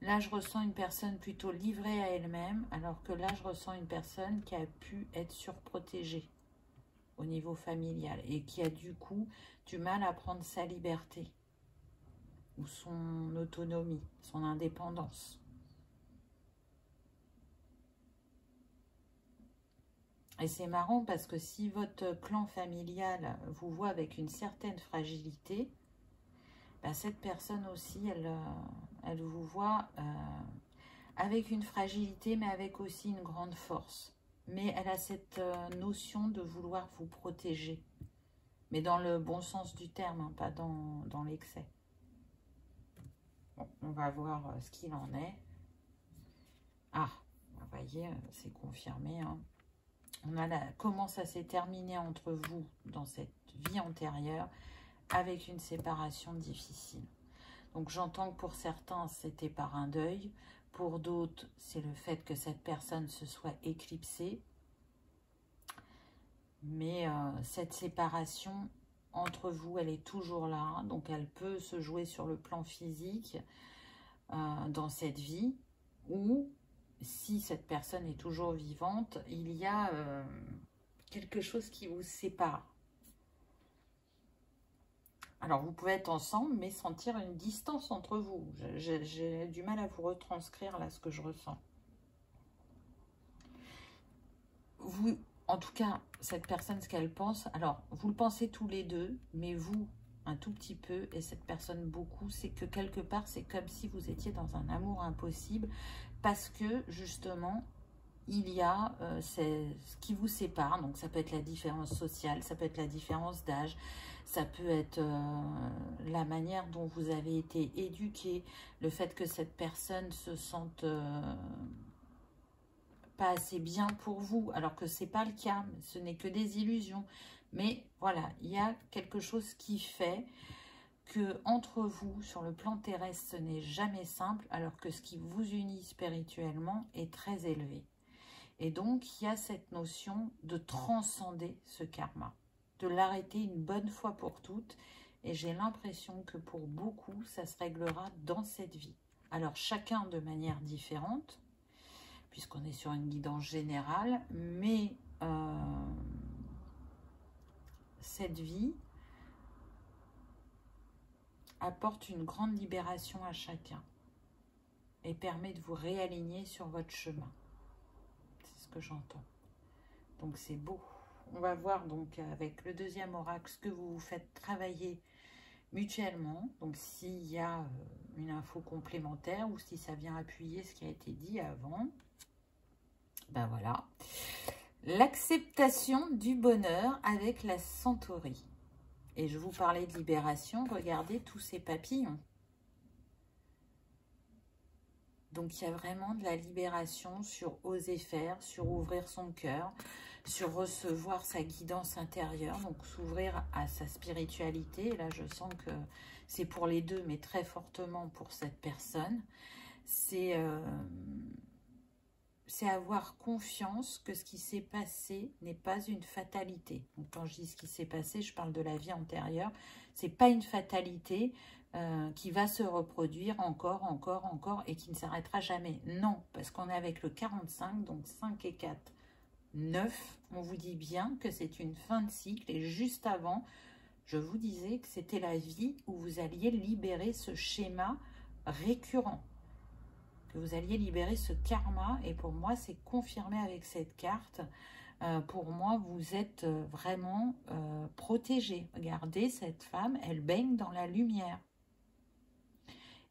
Là, je ressens une personne plutôt livrée à elle-même, alors que là, je ressens une personne qui a pu être surprotégée au niveau familial et qui a du coup du mal à prendre sa liberté ou son autonomie, son indépendance. Et c'est marrant parce que si votre clan familial vous voit avec une certaine fragilité, ben, cette personne aussi, elle vous voit avec une fragilité, mais avec aussi une grande force. Mais elle a cette notion de vouloir vous protéger. Mais dans le bon sens du terme, hein, pas dans l'excès. Bon, on va voir ce qu'il en est. Ah, vous voyez, c'est confirmé. Hein. On a comment ça s'est terminé entre vous dans cette vie antérieure avec une séparation difficile. Donc j'entends que pour certains, c'était par un deuil. Pour d'autres, c'est le fait que cette personne se soit éclipsée. Mais cette séparation entre vous, elle est toujours là. Donc elle peut se jouer sur le plan physique dans cette vie. Ou si cette personne est toujours vivante, il y a quelque chose qui vous sépare. Alors, vous pouvez être ensemble, mais sentir une distance entre vous. J'ai du mal à vous retranscrire, là, ce que je ressens. Vous, en tout cas, cette personne, ce qu'elle pense, alors, vous le pensez tous les deux, mais vous, un tout petit peu, et cette personne beaucoup, c'est que quelque part, c'est comme si vous étiez dans un amour impossible, parce que, justement, il y a ce qui vous sépare. Donc, ça peut être la différence sociale, ça peut être la différence d'âge, ça peut être la manière dont vous avez été éduqué, le fait que cette personne se sente pas assez bien pour vous, alors que c'est pas le cas, ce n'est que des illusions. Mais voilà, il y a quelque chose qui fait que entre vous, sur le plan terrestre, ce n'est jamais simple, alors que ce qui vous unit spirituellement est très élevé. Et donc, il y a cette notion de transcender ce karma, de l'arrêter une bonne fois pour toutes. Et j'ai l'impression que pour beaucoup, ça se réglera dans cette vie. Alors, chacun de manière différente, puisqu'on est sur une guidance générale, mais cette vie apporte une grande libération à chacun et permet de vous réaligner sur votre chemin. C'est ce que j'entends. Donc, c'est beau. On va voir donc avec le deuxième oracle ce que vous vous faites travailler mutuellement. Donc s'il y a une info complémentaire ou si ça vient appuyer ce qui a été dit avant. Ben voilà. L'acceptation du bonheur avec la Centauri. Et je vous parlais de libération. Regardez tous ces papillons. Donc il y a vraiment de la libération sur oser faire, sur ouvrir son cœur, sur recevoir sa guidance intérieure, donc s'ouvrir à sa spiritualité. Et là, je sens que c'est pour les deux, mais très fortement pour cette personne. C'est avoir confiance que ce qui s'est passé n'est pas une fatalité. Donc, quand je dis ce qui s'est passé, je parle de la vie antérieure. C'est pas une fatalité qui va se reproduire encore, et qui ne s'arrêtera jamais. Non, parce qu'on est avec le 45, donc 5 et 4. 9, on vous dit bien que c'est une fin de cycle et juste avant, je vous disais que c'était la vie où vous alliez libérer ce schéma récurrent, que vous alliez libérer ce karma et pour moi c'est confirmé avec cette carte. Pour moi vous êtes vraiment protégé. Regardez cette femme, elle baigne dans la lumière.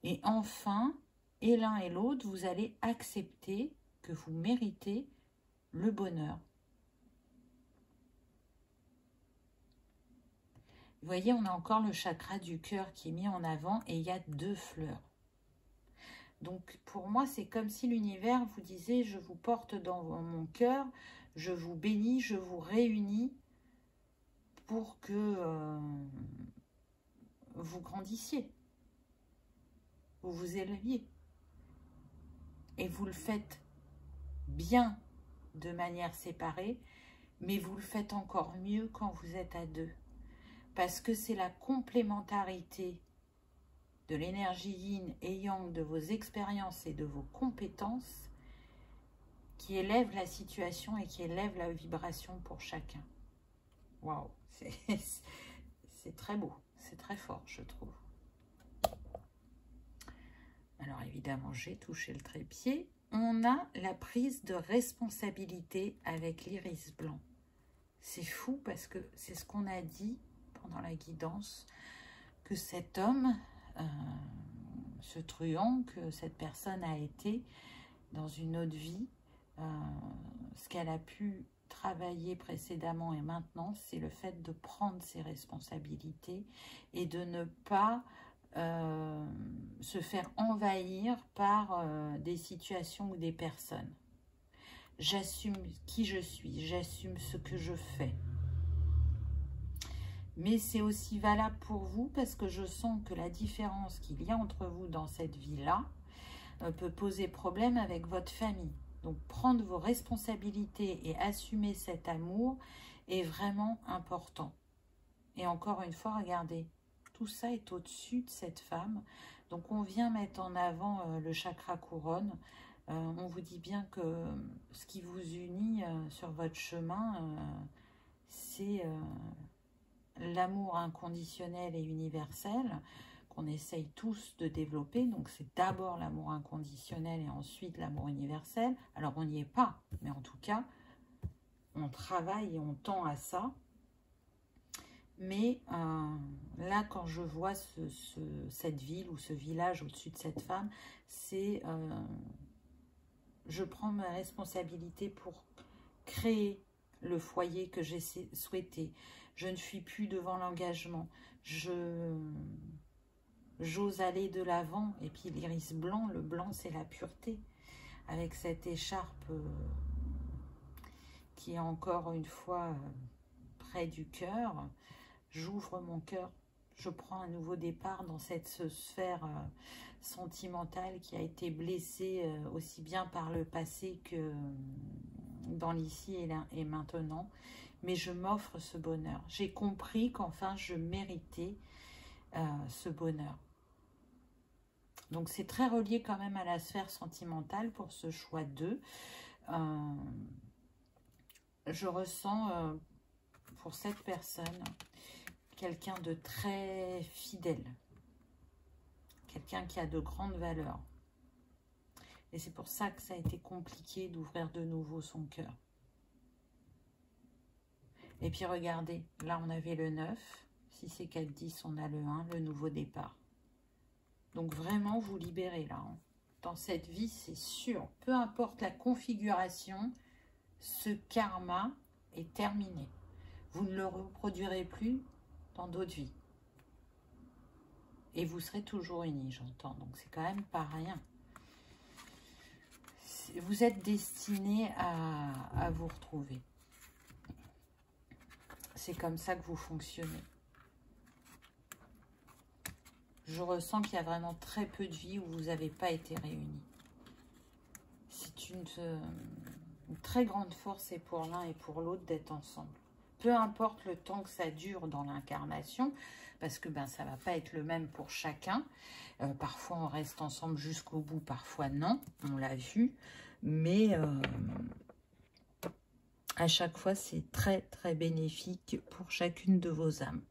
Et enfin, et l'un et l'autre, vous allez accepter que vous méritez le bonheur. Vous voyez, on a encore le chakra du cœur qui est mis en avant et il y a 2 fleurs. Donc, pour moi, c'est comme si l'univers vous disait, je vous porte dans mon cœur, je vous bénis, je vous réunis pour que vous grandissiez, vous vous éleviez. Et vous le faites bien de manière séparée, mais vous le faites encore mieux quand vous êtes à 2. Parce que c'est la complémentarité de l'énergie yin et yang, de vos expériences et de vos compétences qui élève la situation et qui élève la vibration pour chacun. Waouh, c'est très beau, c'est très fort, je trouve. Alors évidemment, j'ai touché le trépied. On a la prise de responsabilité avec l'iris blanc. C'est fou parce que c'est ce qu'on a dit pendant la guidance, que cet homme ce truand que cette personne a été dans une autre vie. Ce qu'elle a pu travailler précédemment et maintenant, c'est le fait de prendre ses responsabilités et de ne pas se faire envahir par des situations ou des personnes. J'assume qui je suis, j'assume ce que je fais. Mais c'est aussi valable pour vous parce que je sens que la différence qu'il y a entre vous dans cette vie-là peut poser problème avec votre famille. Donc, prendre vos responsabilités et assumer cet amour est vraiment important. Et encore une fois, regardez, tout ça est au-dessus de cette femme. Donc, on vient mettre en avant le chakra couronne. On vous dit bien que ce qui vous unit sur votre chemin, c'est l'amour inconditionnel et universel qu'on essaye tous de développer. Donc, c'est d'abord l'amour inconditionnel et ensuite l'amour universel. Alors, on n'y est pas, mais en tout cas, on travaille et on tend à ça. Mais là, quand je vois cette ville ou ce village au-dessus de cette femme, c'est... je prends ma responsabilité pour créer le foyer que j'ai souhaité. Je ne fuis plus devant l'engagement. J'ose aller de l'avant. Et puis l'iris blanc, le blanc, c'est la pureté. Avec cette écharpe qui est encore une fois près du cœur, j'ouvre mon cœur. Je prends un nouveau départ dans cette sphère sentimentale qui a été blessée aussi bien par le passé que dans l'ici et maintenant. Mais je m'offre ce bonheur. J'ai compris qu'enfin je méritais ce bonheur. Donc c'est très relié quand même à la sphère sentimentale pour ce choix 2. Je ressens pour cette personne quelqu'un de très fidèle. Quelqu'un qui a de grandes valeurs. Et c'est pour ça que ça a été compliqué d'ouvrir de nouveau son cœur. Et puis regardez, là on avait le 9. Si c'est 4, 10, on a le 1, le nouveau départ. Donc vraiment vous libérez là. Hein. Dans cette vie, c'est sûr. Peu importe la configuration, ce karma est terminé. Vous ne le reproduirez plus dans d'autres vies. Et vous serez toujours unis, j'entends. Donc c'est quand même pas rien. Vous êtes destinés à vous retrouver. C'est comme ça que vous fonctionnez. Je ressens qu'il y a vraiment très peu de vies où vous n'avez pas été réunis. C'est une très grande force et pour l'un et pour l'autre d'être ensemble. Peu importe le temps que ça dure dans l'incarnation, parce que ça ne va pas être le même pour chacun. Parfois, on reste ensemble jusqu'au bout, parfois non, on l'a vu. Mais à chaque fois, c'est très, très bénéfique pour chacune de vos âmes.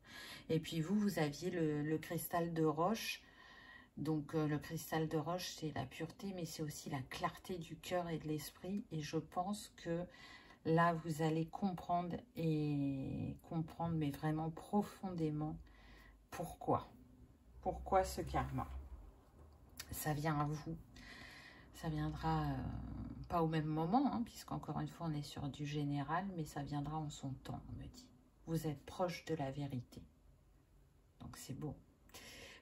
Et puis vous aviez le cristal de roche. Donc, le cristal de roche, c'est la pureté, mais c'est aussi la clarté du cœur et de l'esprit. Et je pense que là, vous allez comprendre, mais vraiment profondément, pourquoi. Pourquoi ce karma? Ça vient à vous. Ça viendra pas au même moment, hein, puisqu'encore une fois, on est sur du général, mais ça viendra en son temps, on me dit. Vous êtes proche de la vérité. Donc, c'est beau.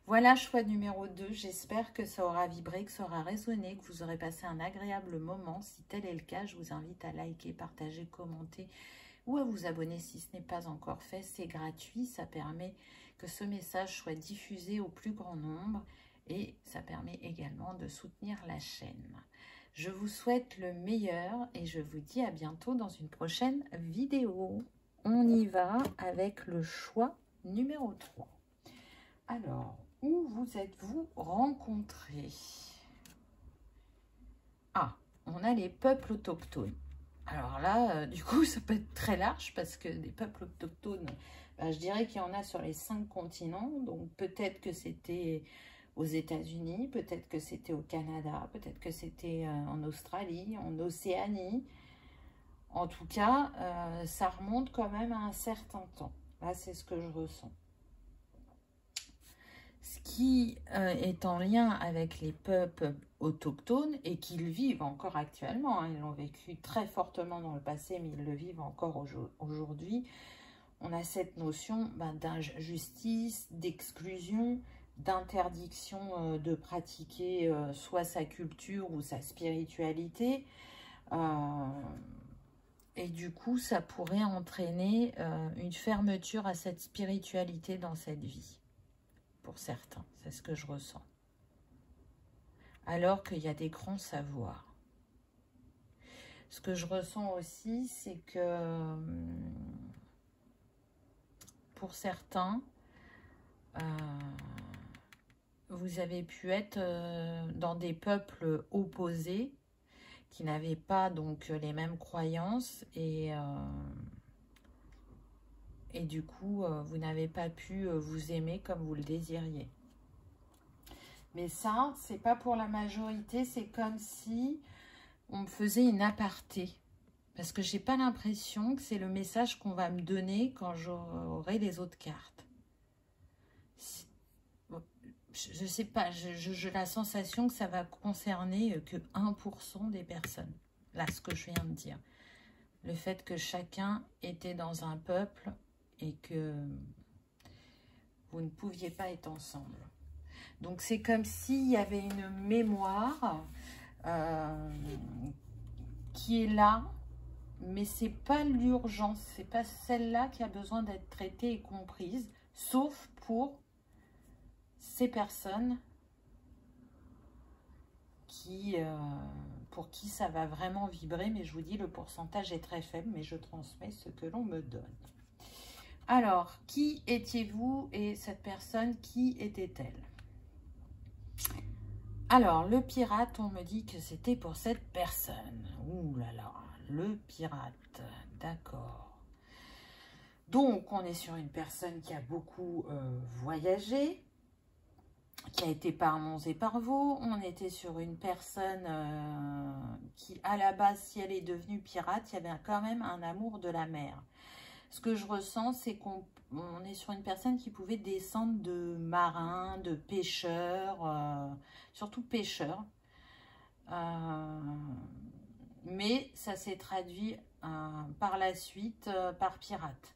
Voilà, choix numéro 2. J'espère que ça aura vibré, que ça aura résonné, que vous aurez passé un agréable moment. Si tel est le cas, je vous invite à liker, partager, commenter ou à vous abonner si ce n'est pas encore fait. C'est gratuit, ça permet que ce message soit diffusé au plus grand nombre et ça permet également de soutenir la chaîne. Je vous souhaite le meilleur et je vous dis à bientôt dans une prochaine vidéo. On y va avec le choix numéro 3. Alors, où vous êtes-vous rencontrés? Ah, on a les peuples autochtones. Alors là, du coup, ça peut être très large parce que des peuples autochtones, je dirais qu'il y en a sur les 5 continents. Donc peut-être que c'était aux États-Unis, peut-être que c'était au Canada, peut-être que c'était en Australie, en Océanie. En tout cas, ça remonte quand même à un certain temps. Là, c'est ce que je ressens. ce qui est en lien avec les peuples autochtones et qu'ils vivent encore actuellement. Hein. Ils l'ont vécu très fortement dans le passé, mais ils le vivent encore aujourd'hui. On a cette notion d'injustice, d'exclusion, d'interdiction de pratiquer soit sa culture ou sa spiritualité. Et du coup, ça pourrait entraîner une fermeture à cette spiritualité dans cette vie. Pour certains, c'est ce que je ressens. Alors qu'il y a des grands savoirs. Ce que je ressens aussi, c'est que pour certains, vous avez pu être dans des peuples opposés qui n'avaient pas donc les mêmes croyances et du coup, vous n'avez pas pu vous aimer comme vous le désiriez. Mais ça, c'est pas pour la majorité, c'est comme si on me faisait une aparté. Parce que j'ai pas l'impression que c'est le message qu'on va me donner quand j'aurai les autres cartes. Je sais pas, j'ai la sensation que ça va concerner que 1% des personnes. Là, ce que je viens de dire. Le fait que chacun était dans un peuple et que vous ne pouviez pas être ensemble. Donc, c'est comme s'il y avait une mémoire qui est là, mais c'est pas l'urgence, c'est pas celle-là qui a besoin d'être traitée et comprise, sauf pour ces personnes qui, pour qui ça va vraiment vibrer. Mais je vous dis, le pourcentage est très faible, mais je transmets ce que l'on me donne. Alors, qui étiez-vous et cette personne, qui était-elle? Alors, le pirate, on me dit que c'était pour cette personne. Ouh là là, le pirate, d'accord. Donc, on est sur une personne qui a beaucoup voyagé, qui a été par Mons et par Vaux. On était sur une personne qui, à la base, si elle est devenue pirate, il y avait quand même un amour de la mer. Ce que je ressens, c'est qu'on est sur une personne qui pouvait descendre de marins, de pêcheurs, surtout pêcheurs. Mais ça s'est traduit par la suite par pirate.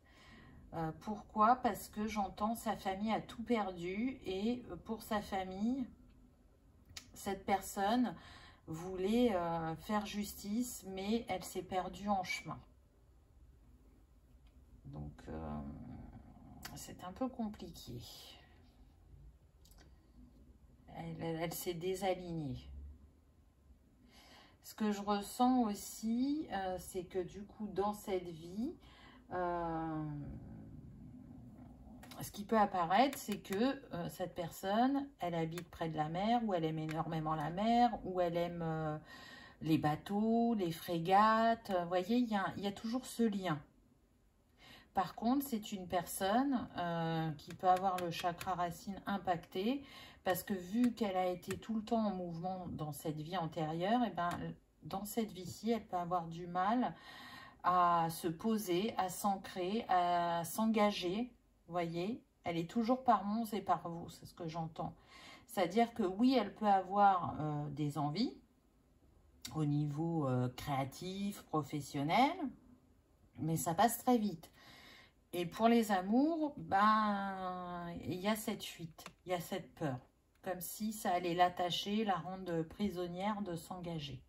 Pourquoi? Parce que j'entends sa famille a tout perdu et pour sa famille, cette personne voulait faire justice, mais elle s'est perdue en chemin. Donc, c'est un peu compliqué. Elle s'est désalignée. Ce que je ressens aussi, c'est que du coup, dans cette vie, ce qui peut apparaître, c'est que cette personne, elle habite près de la mer, ou elle aime énormément la mer, ou elle aime les bateaux, les frégates. Vous voyez, il y a toujours ce lien. Par contre, c'est une personne qui peut avoir le chakra racine impacté, parce que vu qu'elle a été tout le temps en mouvement dans cette vie antérieure, et ben, dans cette vie-ci, elle peut avoir du mal à se poser, à s'ancrer, à s'engager. Vous voyez, elle est toujours par Mons et par Vaux, c'est ce que j'entends. C'est-à-dire que oui, elle peut avoir des envies au niveau créatif, professionnel, mais ça passe très vite. Et pour les amours, ben, il y a cette fuite, il y a cette peur. Comme si ça allait l'attacher, la rendre prisonnière de s'engager.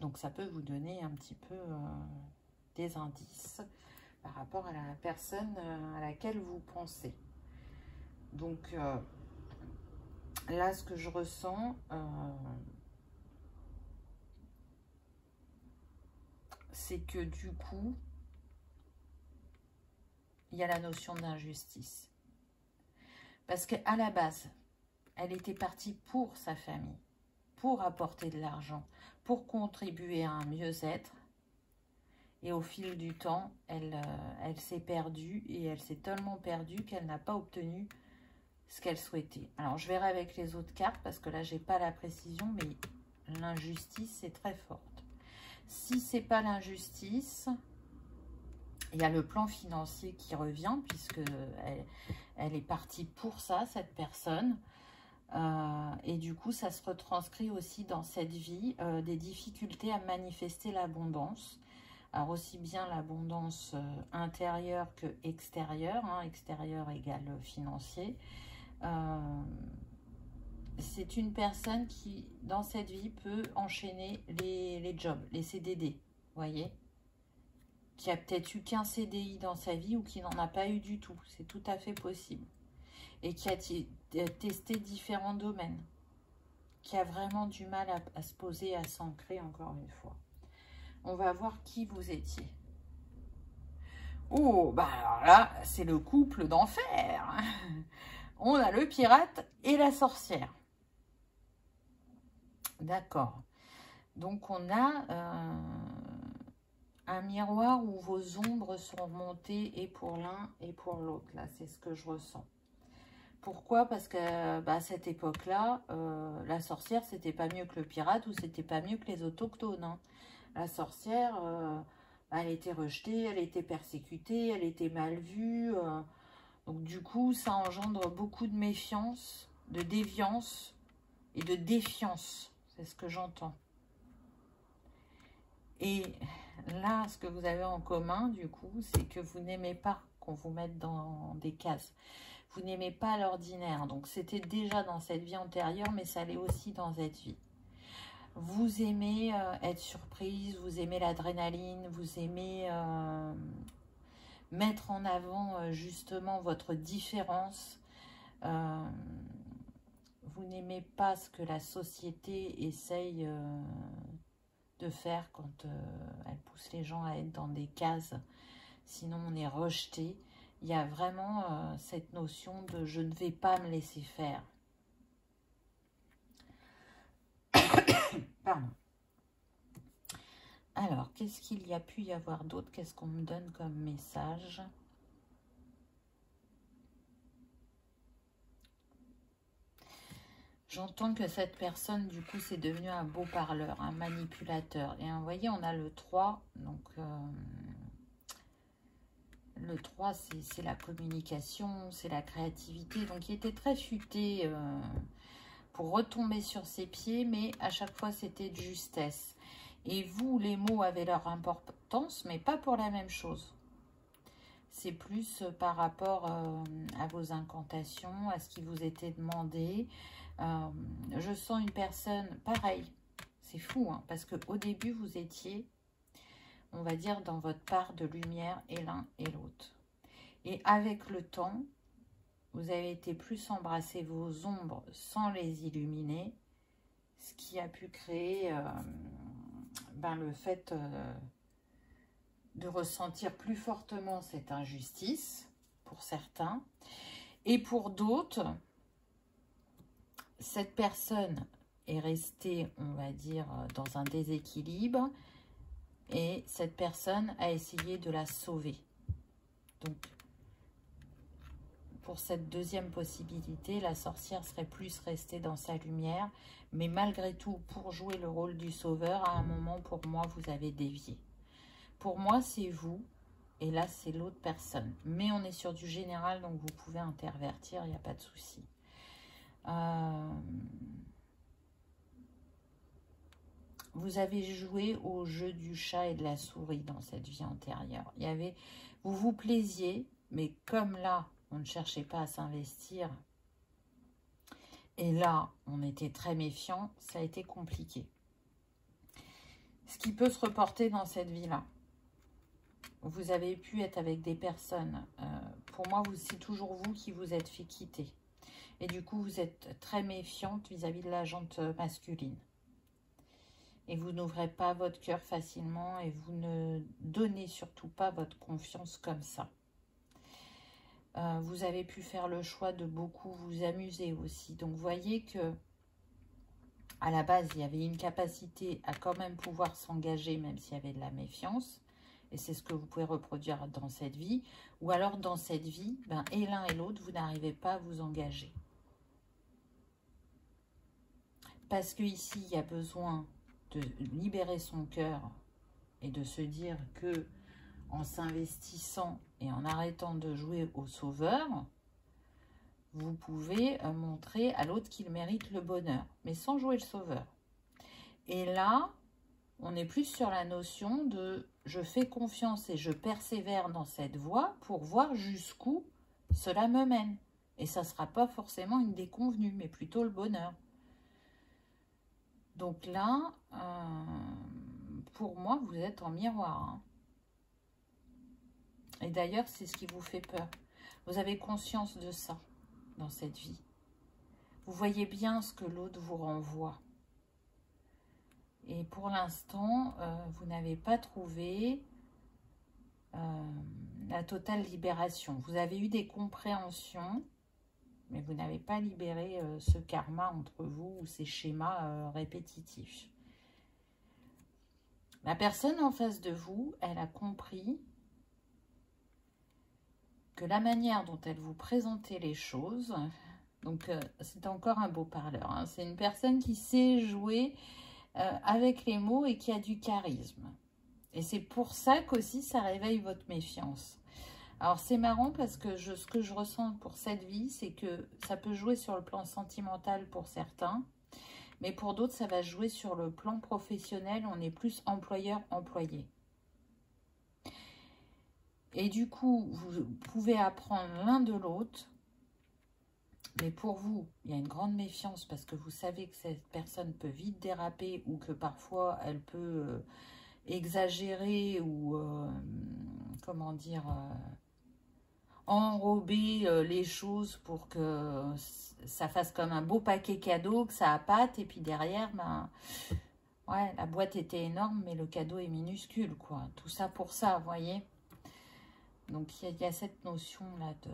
Donc ça peut vous donner un petit peu des indices par rapport à la personne à laquelle vous pensez. Donc là, ce que je ressens, c'est que du coup, il y a la notion d'injustice. Parce qu'à la base, elle était partie pour sa famille, pour apporter de l'argent, pour contribuer à un mieux-être. Et au fil du temps, elle s'est perdue et elle s'est tellement perdue qu'elle n'a pas obtenu ce qu'elle souhaitait. Alors, je verrai avec les autres cartes parce que là, j'ai pas la précision, mais l'injustice est très forte. Si c'est pas l'injustice, Il y a le plan financier qui revient, puisque elle est partie pour ça, cette personne. Et du coup, ça se retranscrit aussi dans cette vie, des difficultés à manifester l'abondance. Alors, aussi bien l'abondance intérieure que extérieure. Hein, extérieure égale financier. C'est une personne qui, dans cette vie, peut enchaîner les jobs, les CDD. Vous voyez ? Qui a peut-être eu qu'un CDI dans sa vie ou qui n'en a pas eu du tout. C'est tout à fait possible. Et qui a testé différents domaines. Qui a vraiment du mal à se poser, à s'ancrer encore une fois. On va voir qui vous étiez. Oh, bah alors là, c'est le couple d'enfer. On a le pirate et la sorcière. D'accord. Donc, on a un miroir où vos ombres sont remontées et pour l'un et pour l'autre. Là, c'est ce que je ressens. Pourquoi? Parce que à cette époque-là, la sorcière, c'était pas mieux que le pirate ou c'était pas mieux que les autochtones. Hein. La sorcière, elle était rejetée, elle était persécutée, elle était mal vue. Donc du coup, ça engendre beaucoup de méfiance, de déviance et de défiance. C'est ce que j'entends. Et là, ce que vous avez en commun, du coup, c'est que vous n'aimez pas qu'on vous mette dans des cases. Vous n'aimez pas l'ordinaire. Donc, c'était déjà dans cette vie antérieure, mais ça l'est aussi dans cette vie. Vous aimez être surprise, vous aimez l'adrénaline, vous aimez mettre en avant justement votre différence. Vous n'aimez pas ce que la société essaye de faire quand elle pousse les gens à être dans des cases. Sinon, on est rejeté. Il y a vraiment cette notion de « je ne vais pas me laisser faire ». Pardon. Alors, qu'est-ce qu'il y a pu y avoir d'autre? Qu'est-ce qu'on me donne comme message? J'entends que cette personne, du coup, c'est devenu un beau parleur, un manipulateur. Et vous voyez, on a le 3. Donc, le 3, c'est la communication, c'est la créativité. Donc, il était très futé pour retomber sur ses pieds, mais à chaque fois, c'était de justesse. Et vous, les mots avaient leur importance, mais pas pour la même chose. C'est plus par rapport à vos incantations, à ce qui vous était demandé. Je sens une personne, pareil, c'est fou, hein, parce qu'au début, vous étiez, on va dire, dans votre part de lumière et l'un et l'autre. Et avec le temps, vous avez été plus embrasser vos ombres sans les illuminer, ce qui a pu créer le fait de ressentir plus fortement cette injustice, pour certains. Et pour d'autres, cette personne est restée, on va dire, dans un déséquilibre et cette personne a essayé de la sauver. Donc, pour cette deuxième possibilité, la sorcière serait plus restée dans sa lumière, mais malgré tout, pour jouer le rôle du sauveur, à un moment, pour moi, vous avez dévié. Pour moi, c'est vous, et là, c'est l'autre personne. Mais on est sur du général, donc vous pouvez intervertir, il n'y a pas de souci. Vous avez joué au jeu du chat et de la souris dans cette vie antérieure. Vous vous plaisiez, mais comme là, on ne cherchait pas à s'investir, et là, on était très méfiant, ça a été compliqué. Ce qui peut se reporter dans cette vie-là. Vous avez pu être avec des personnes. Pour moi, c'est toujours vous qui vous êtes fait quitter. Et du coup, vous êtes très méfiante vis-à-vis de la jante masculine. Et vous n'ouvrez pas votre cœur facilement et vous ne donnez surtout pas votre confiance comme ça. Vous avez pu faire le choix de beaucoup vous amuser aussi. Donc, vous voyez que à la base, il y avait une capacité à quand même pouvoir s'engager, même s'il y avait de la méfiance. Et c'est ce que vous pouvez reproduire dans cette vie. Ou alors, dans cette vie, et l'un et l'autre, vous n'arrivez pas à vous engager. Parce qu'ici, il y a besoin de libérer son cœur et de se dire que, en s'investissant et en arrêtant de jouer au sauveur, vous pouvez montrer à l'autre qu'il mérite le bonheur, mais sans jouer le sauveur. Et là, on est plus sur la notion de je fais confiance et je persévère dans cette voie pour voir jusqu'où cela me mène. Et ça ne sera pas forcément une déconvenue, mais plutôt le bonheur. Donc là, pour moi, vous êtes en miroir. Hein. Et d'ailleurs, c'est ce qui vous fait peur. Vous avez conscience de ça dans cette vie. Vous voyez bien ce que l'autre vous renvoie. Et pour l'instant, vous n'avez pas trouvé la totale libération. Vous avez eu des compréhensions, mais vous n'avez pas libéré ce karma entre vous ou ces schémas répétitifs. La personne en face de vous, elle a compris que la manière dont elle vous présentait les choses, donc c'est encore un beau parleur, hein, c'est une personne qui sait jouer avec les mots et qui a du charisme. Et c'est pour ça qu'aussi ça réveille votre méfiance. Alors c'est marrant parce que ce que je ressens pour cette vie, c'est que ça peut jouer sur le plan sentimental pour certains, mais pour d'autres ça va jouer sur le plan professionnel, on est plus employeur-employé. Et du coup, vous pouvez apprendre l'un de l'autre, mais pour vous, il y a une grande méfiance parce que vous savez que cette personne peut vite déraper ou que parfois elle peut exagérer ou, comment dire, enrober les choses pour que ça fasse comme un beau paquet cadeau, que ça appâte et puis derrière, ben, ouais, la boîte était énorme mais le cadeau est minuscule, quoi. Tout ça pour ça, vous voyez. Donc, il y a cette notion-là de...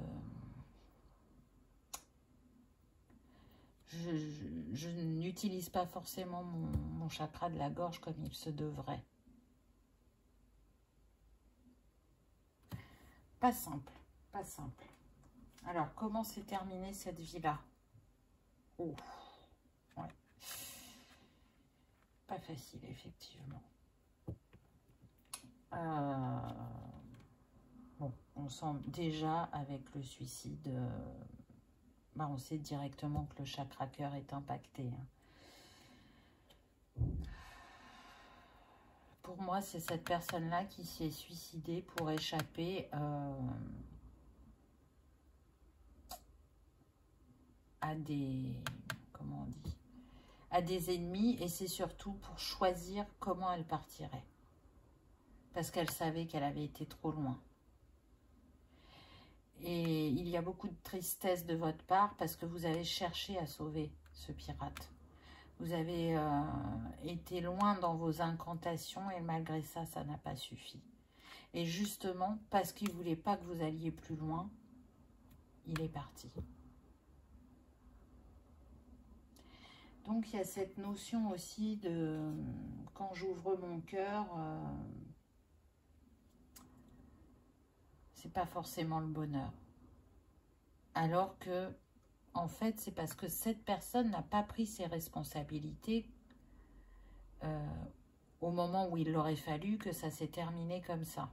Je n'utilise pas forcément mon chakra de la gorge comme il se devrait. Pas simple, pas simple. Alors, comment s'est terminée cette vie-là? Oh, ouais. Pas facile, effectivement. Bon, on sent déjà avec le suicide... bah, on sait directement que le chakra cœur est impacté. Hein. Pour moi, c'est cette personne-là qui s'est suicidée pour échapper à des... Comment on dit? À des ennemis. Et c'est surtout pour choisir comment elle partirait. Parce qu'elle savait qu'elle avait été trop loin. Et il y a beaucoup de tristesse de votre part parce que vous avez cherché à sauver ce pirate. Vous avez été loin dans vos incantations et malgré ça, ça n'a pas suffi. Et justement, parce qu'il ne voulait pas que vous alliez plus loin, il est parti. Donc, il y a cette notion aussi de quand j'ouvre mon cœur... c'est pas forcément le bonheur. Alors que, en fait, c'est parce que cette personne n'a pas pris ses responsabilités au moment où il l'aurait fallu que ça s'est terminé comme ça.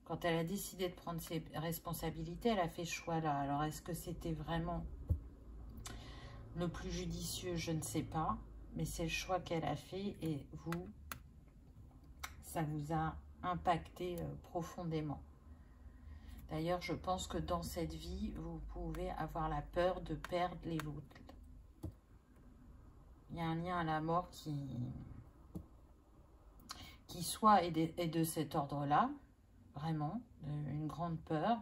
Quand elle a décidé de prendre ses responsabilités, elle a fait ce choix-là. Alors, est-ce que c'était vraiment le plus judicieux? Je ne sais pas. Mais c'est le choix qu'elle a fait et vous, ça vous a impacté profondément. D'ailleurs, je pense que dans cette vie, vous pouvez avoir la peur de perdre les vôtres. Il y a un lien à la mort qui soit est de cet ordre-là, vraiment, une grande peur,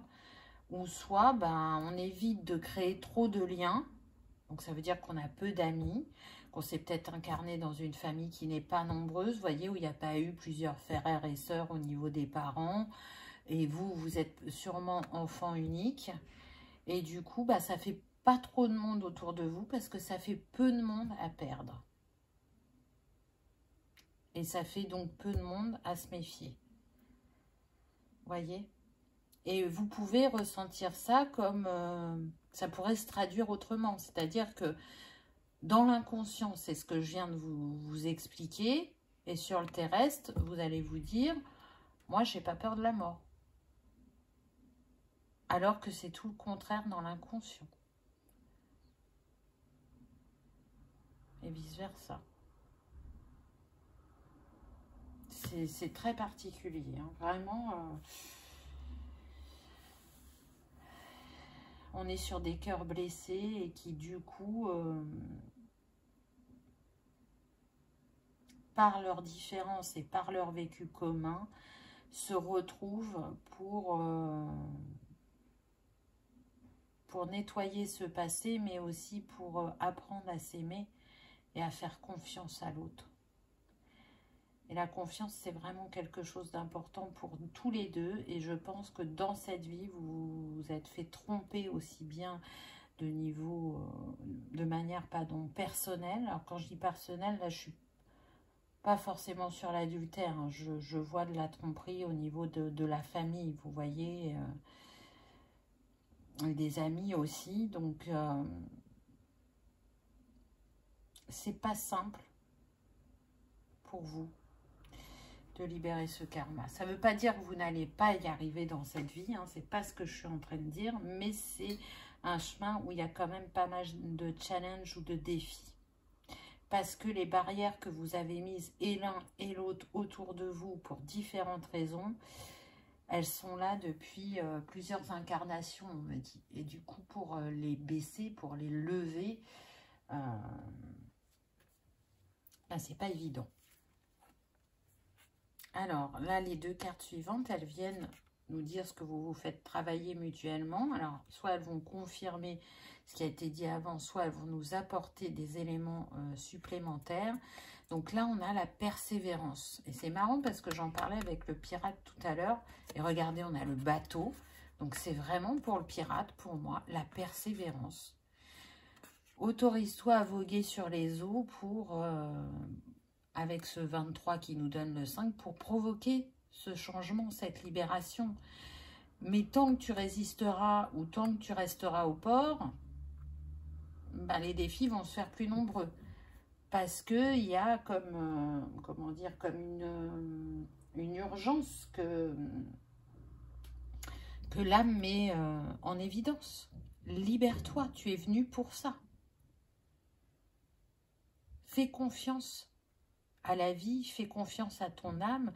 ou soit ben, on évite de créer trop de liens, donc ça veut dire qu'on a peu d'amis, qu'on s'est peut-être incarné dans une famille qui n'est pas nombreuse, vous voyez, où il n'y a pas eu plusieurs frères et sœurs au niveau des parents, et vous êtes sûrement enfant unique, et du coup, bah, ça fait pas trop de monde autour de vous, parce que ça fait peu de monde à perdre. Et ça fait donc peu de monde à se méfier. Vous voyez? Et vous pouvez ressentir ça comme... ça pourrait se traduire autrement. C'est-à-dire que dans l'inconscient, c'est ce que je viens de vous expliquer. Et sur le terrestre, vous allez vous dire... Moi, j'ai pas peur de la mort. Alors que c'est tout le contraire dans l'inconscient. Et vice-versa. C'est très particulier. Hein. Vraiment, on est sur des cœurs blessés et qui, du coup, par leurs différences et par leur vécu commun, se retrouvent pour nettoyer ce passé, mais aussi pour apprendre à s'aimer et à faire confiance à l'autre. Et la confiance, c'est vraiment quelque chose d'important pour tous les deux. Et je pense que dans cette vie, vous vous êtes fait tromper aussi bien de niveau, de manière, pardon, personnelle. Alors quand je dis personnelle, là, je suis pas forcément sur l'adultère. Hein. Je vois de la tromperie au niveau de la famille, vous voyez, des amis aussi. Donc, c'est pas simple pour vous de libérer ce karma. Ça ne veut pas dire que vous n'allez pas y arriver dans cette vie, hein, c'est pas ce que je suis en train de dire, mais c'est un chemin où il y a quand même pas mal de challenges ou de défis. Parce que les barrières que vous avez mises et l'un et l'autre autour de vous pour différentes raisons, elles sont là depuis plusieurs incarnations, on me dit. Et du coup, pour les baisser, pour les lever, c'est pas évident. Alors, là, les deux cartes suivantes, elles viennent nous dire ce que vous vous faites travailler mutuellement. Alors, soit elles vont confirmer ce qui a été dit avant, soit elles vont nous apporter des éléments supplémentaires. Donc là, on a la persévérance. Et c'est marrant parce que j'en parlais avec le pirate tout à l'heure. Et regardez, on a le bateau. Donc, c'est vraiment pour le pirate, pour moi, la persévérance. Autorise-toi à voguer sur les eaux pour... avec ce 23 qui nous donne le 5, pour provoquer ce changement, cette libération. Mais tant que tu résisteras ou tant que tu resteras au port, bah, les défis vont se faire plus nombreux. Parce qu'il y a comme, comment dire, comme une urgence que l'âme met en évidence. Libère-toi, tu es venu pour ça. Fais confiance à la vie, fais confiance à ton âme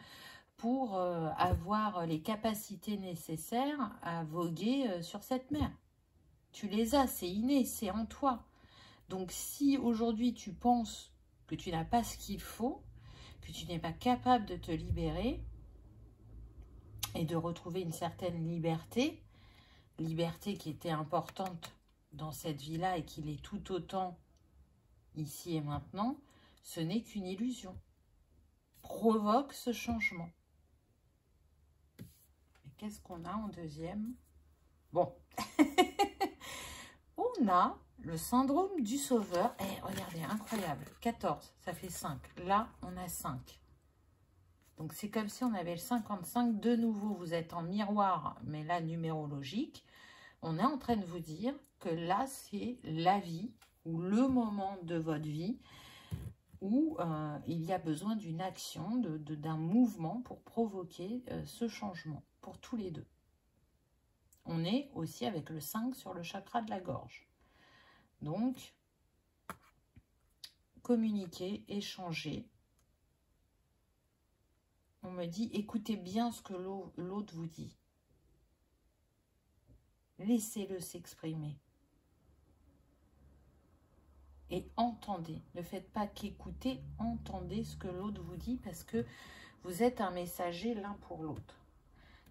pour avoir les capacités nécessaires à voguer sur cette mer. Tu les as, c'est inné, c'est en toi. Donc si aujourd'hui tu penses que tu n'as pas ce qu'il faut, que tu n'es pas capable de te libérer et de retrouver une certaine liberté, liberté qui était importante dans cette vie-là et qui l'est tout autant ici et maintenant, ce n'est qu'une illusion. Provoque ce changement. Et qu'est-ce qu'on a en deuxième? Bon. On a le syndrome du sauveur. Eh, regardez, incroyable. 14, ça fait 5. Là, on a 5. Donc, c'est comme si on avait le 55. De nouveau, vous êtes en miroir, mais là, numérologique. On est en train de vous dire que là, c'est la vie ou le moment de votre vie où il y a besoin d'une action, d'un mouvement pour provoquer ce changement pour tous les deux. On est aussi avec le 5 sur le chakra de la gorge. Donc, communiquer, échanger. On me dit, écoutez bien ce que l'autre vous dit. Laissez-le s'exprimer. Et entendez. Ne faites pas qu'écouter, entendez ce que l'autre vous dit parce que vous êtes un messager l'un pour l'autre.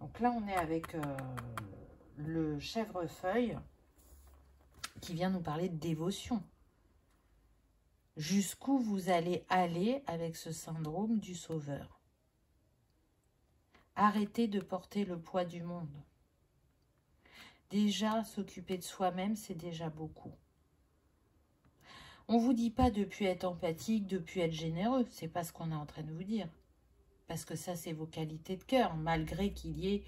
Donc là, on est avec le chèvrefeuille qui vient nous parler de dévotion. Jusqu'où vous allez aller avec ce syndrome du sauveur. Arrêtez de porter le poids du monde. Déjà, s'occuper de soi-même, c'est déjà beaucoup. On ne vous dit pas de ne plus être empathique, de ne plus être généreux. C'est pas ce qu'on est en train de vous dire. Parce que ça, c'est vos qualités de cœur, malgré qu'il y ait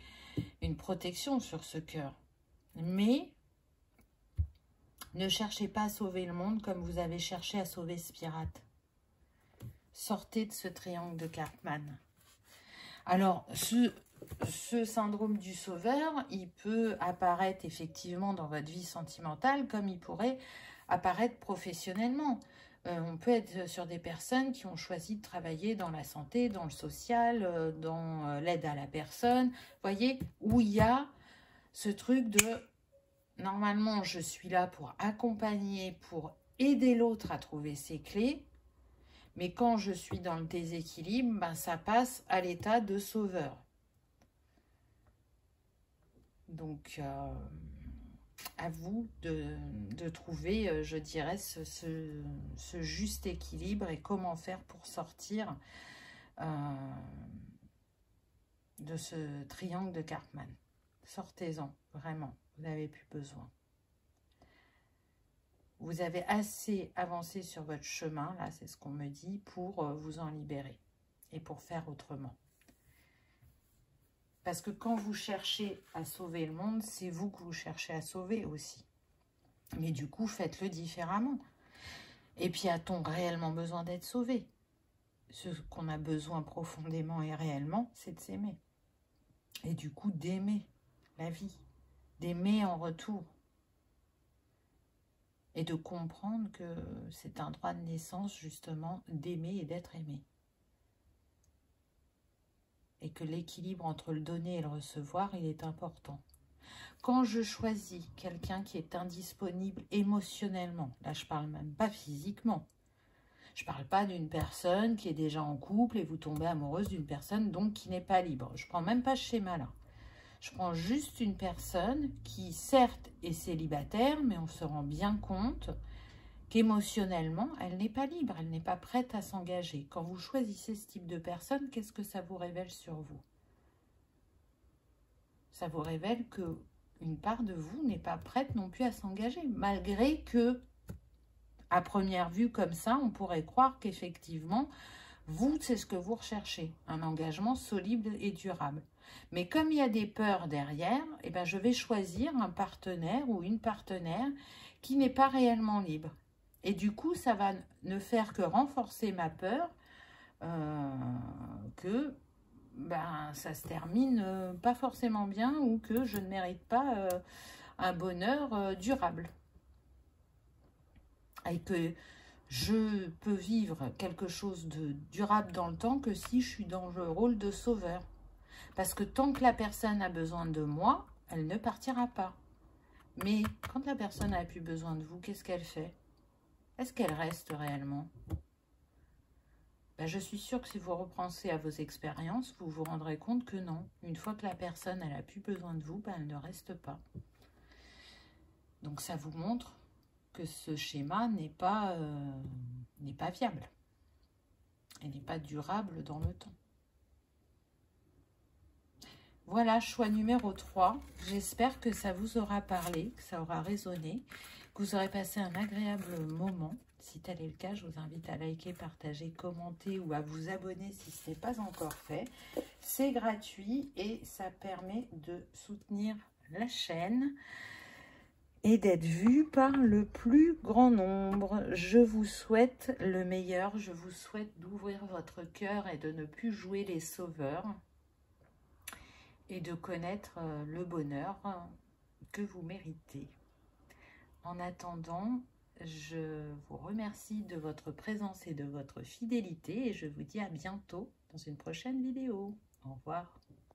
une protection sur ce cœur. Mais ne cherchez pas à sauver le monde comme vous avez cherché à sauver ce pirate. Sortez de ce triangle de Cartman. Alors, ce syndrome du sauveur, il peut apparaître effectivement dans votre vie sentimentale comme il pourrait apparaître professionnellement. On peut être sur des personnes qui ont choisi de travailler dans la santé, dans le social, dans l'aide à la personne. Vous voyez, où il y a ce truc de, normalement, je suis là pour accompagner, pour aider l'autre à trouver ses clés. Mais quand je suis dans le déséquilibre, ben, ça passe à l'état de sauveur. Donc, à vous de trouver, je dirais, ce juste équilibre et comment faire pour sortir de ce triangle de Karpman. Sortez-en, vraiment, vous n'avez plus besoin. Vous avez assez avancé sur votre chemin, là, c'est ce qu'on me dit, pour vous en libérer et pour faire autrement. Parce que quand vous cherchez à sauver le monde, c'est vous que vous cherchez à sauver aussi. Mais du coup, faites-le différemment. Et puis, a-t-on réellement besoin d'être sauvé? Ce qu'on a besoin profondément et réellement, c'est de s'aimer. Et du coup, d'aimer la vie, d'aimer en retour. Et de comprendre que c'est un droit de naissance, justement, d'aimer et d'être aimé. Et que l'équilibre entre le donner et le recevoir, il est important. Quand je choisis quelqu'un qui est indisponible émotionnellement, là je parle même pas physiquement, je parle pas d'une personne qui est déjà en couple et vous tombez amoureuse d'une personne donc qui n'est pas libre. Je prends même pas ce schéma-là. Je prends juste une personne qui certes est célibataire, mais on se rend bien compte qu'émotionnellement, elle n'est pas libre, elle n'est pas prête à s'engager. Quand vous choisissez ce type de personne, qu'est-ce que ça vous révèle sur vous? Ça vous révèle que une part de vous n'est pas prête non plus à s'engager, malgré que, à première vue comme ça, on pourrait croire qu'effectivement, vous, c'est ce que vous recherchez, un engagement solide et durable. Mais comme il y a des peurs derrière, eh ben, je vais choisir un partenaire ou une partenaire qui n'est pas réellement libre. Et du coup, ça va ne faire que renforcer ma peur que ben, ça se termine pas forcément bien ou que je ne mérite pas un bonheur durable. Et que je peux vivre quelque chose de durable dans le temps que si je suis dans le rôle de sauveur. Parce que tant que la personne a besoin de moi, elle ne partira pas. Mais quand la personne n'a plus besoin de vous, qu'est-ce qu'elle fait? Est-ce qu'elle reste réellement? Ben, je suis sûre que si vous repensez à vos expériences, vous vous rendrez compte que non. Une fois que la personne n'a plus besoin de vous, ben, elle ne reste pas. Donc ça vous montre que ce schéma n'est pas viable. Et n'est pas durable dans le temps. Voilà, choix numéro 3. J'espère que ça vous aura parlé, que ça aura résonné, que vous aurez passé un agréable moment. Si tel est le cas, je vous invite à liker, partager, commenter ou à vous abonner si ce n'est pas encore fait. C'est gratuit et ça permet de soutenir la chaîne et d'être vu par le plus grand nombre. Je vous souhaite le meilleur. Je vous souhaite d'ouvrir votre cœur et de ne plus jouer les sauveurs et de connaître le bonheur que vous méritez. En attendant, je vous remercie de votre présence et de votre fidélité et je vous dis à bientôt dans une prochaine vidéo. Au revoir.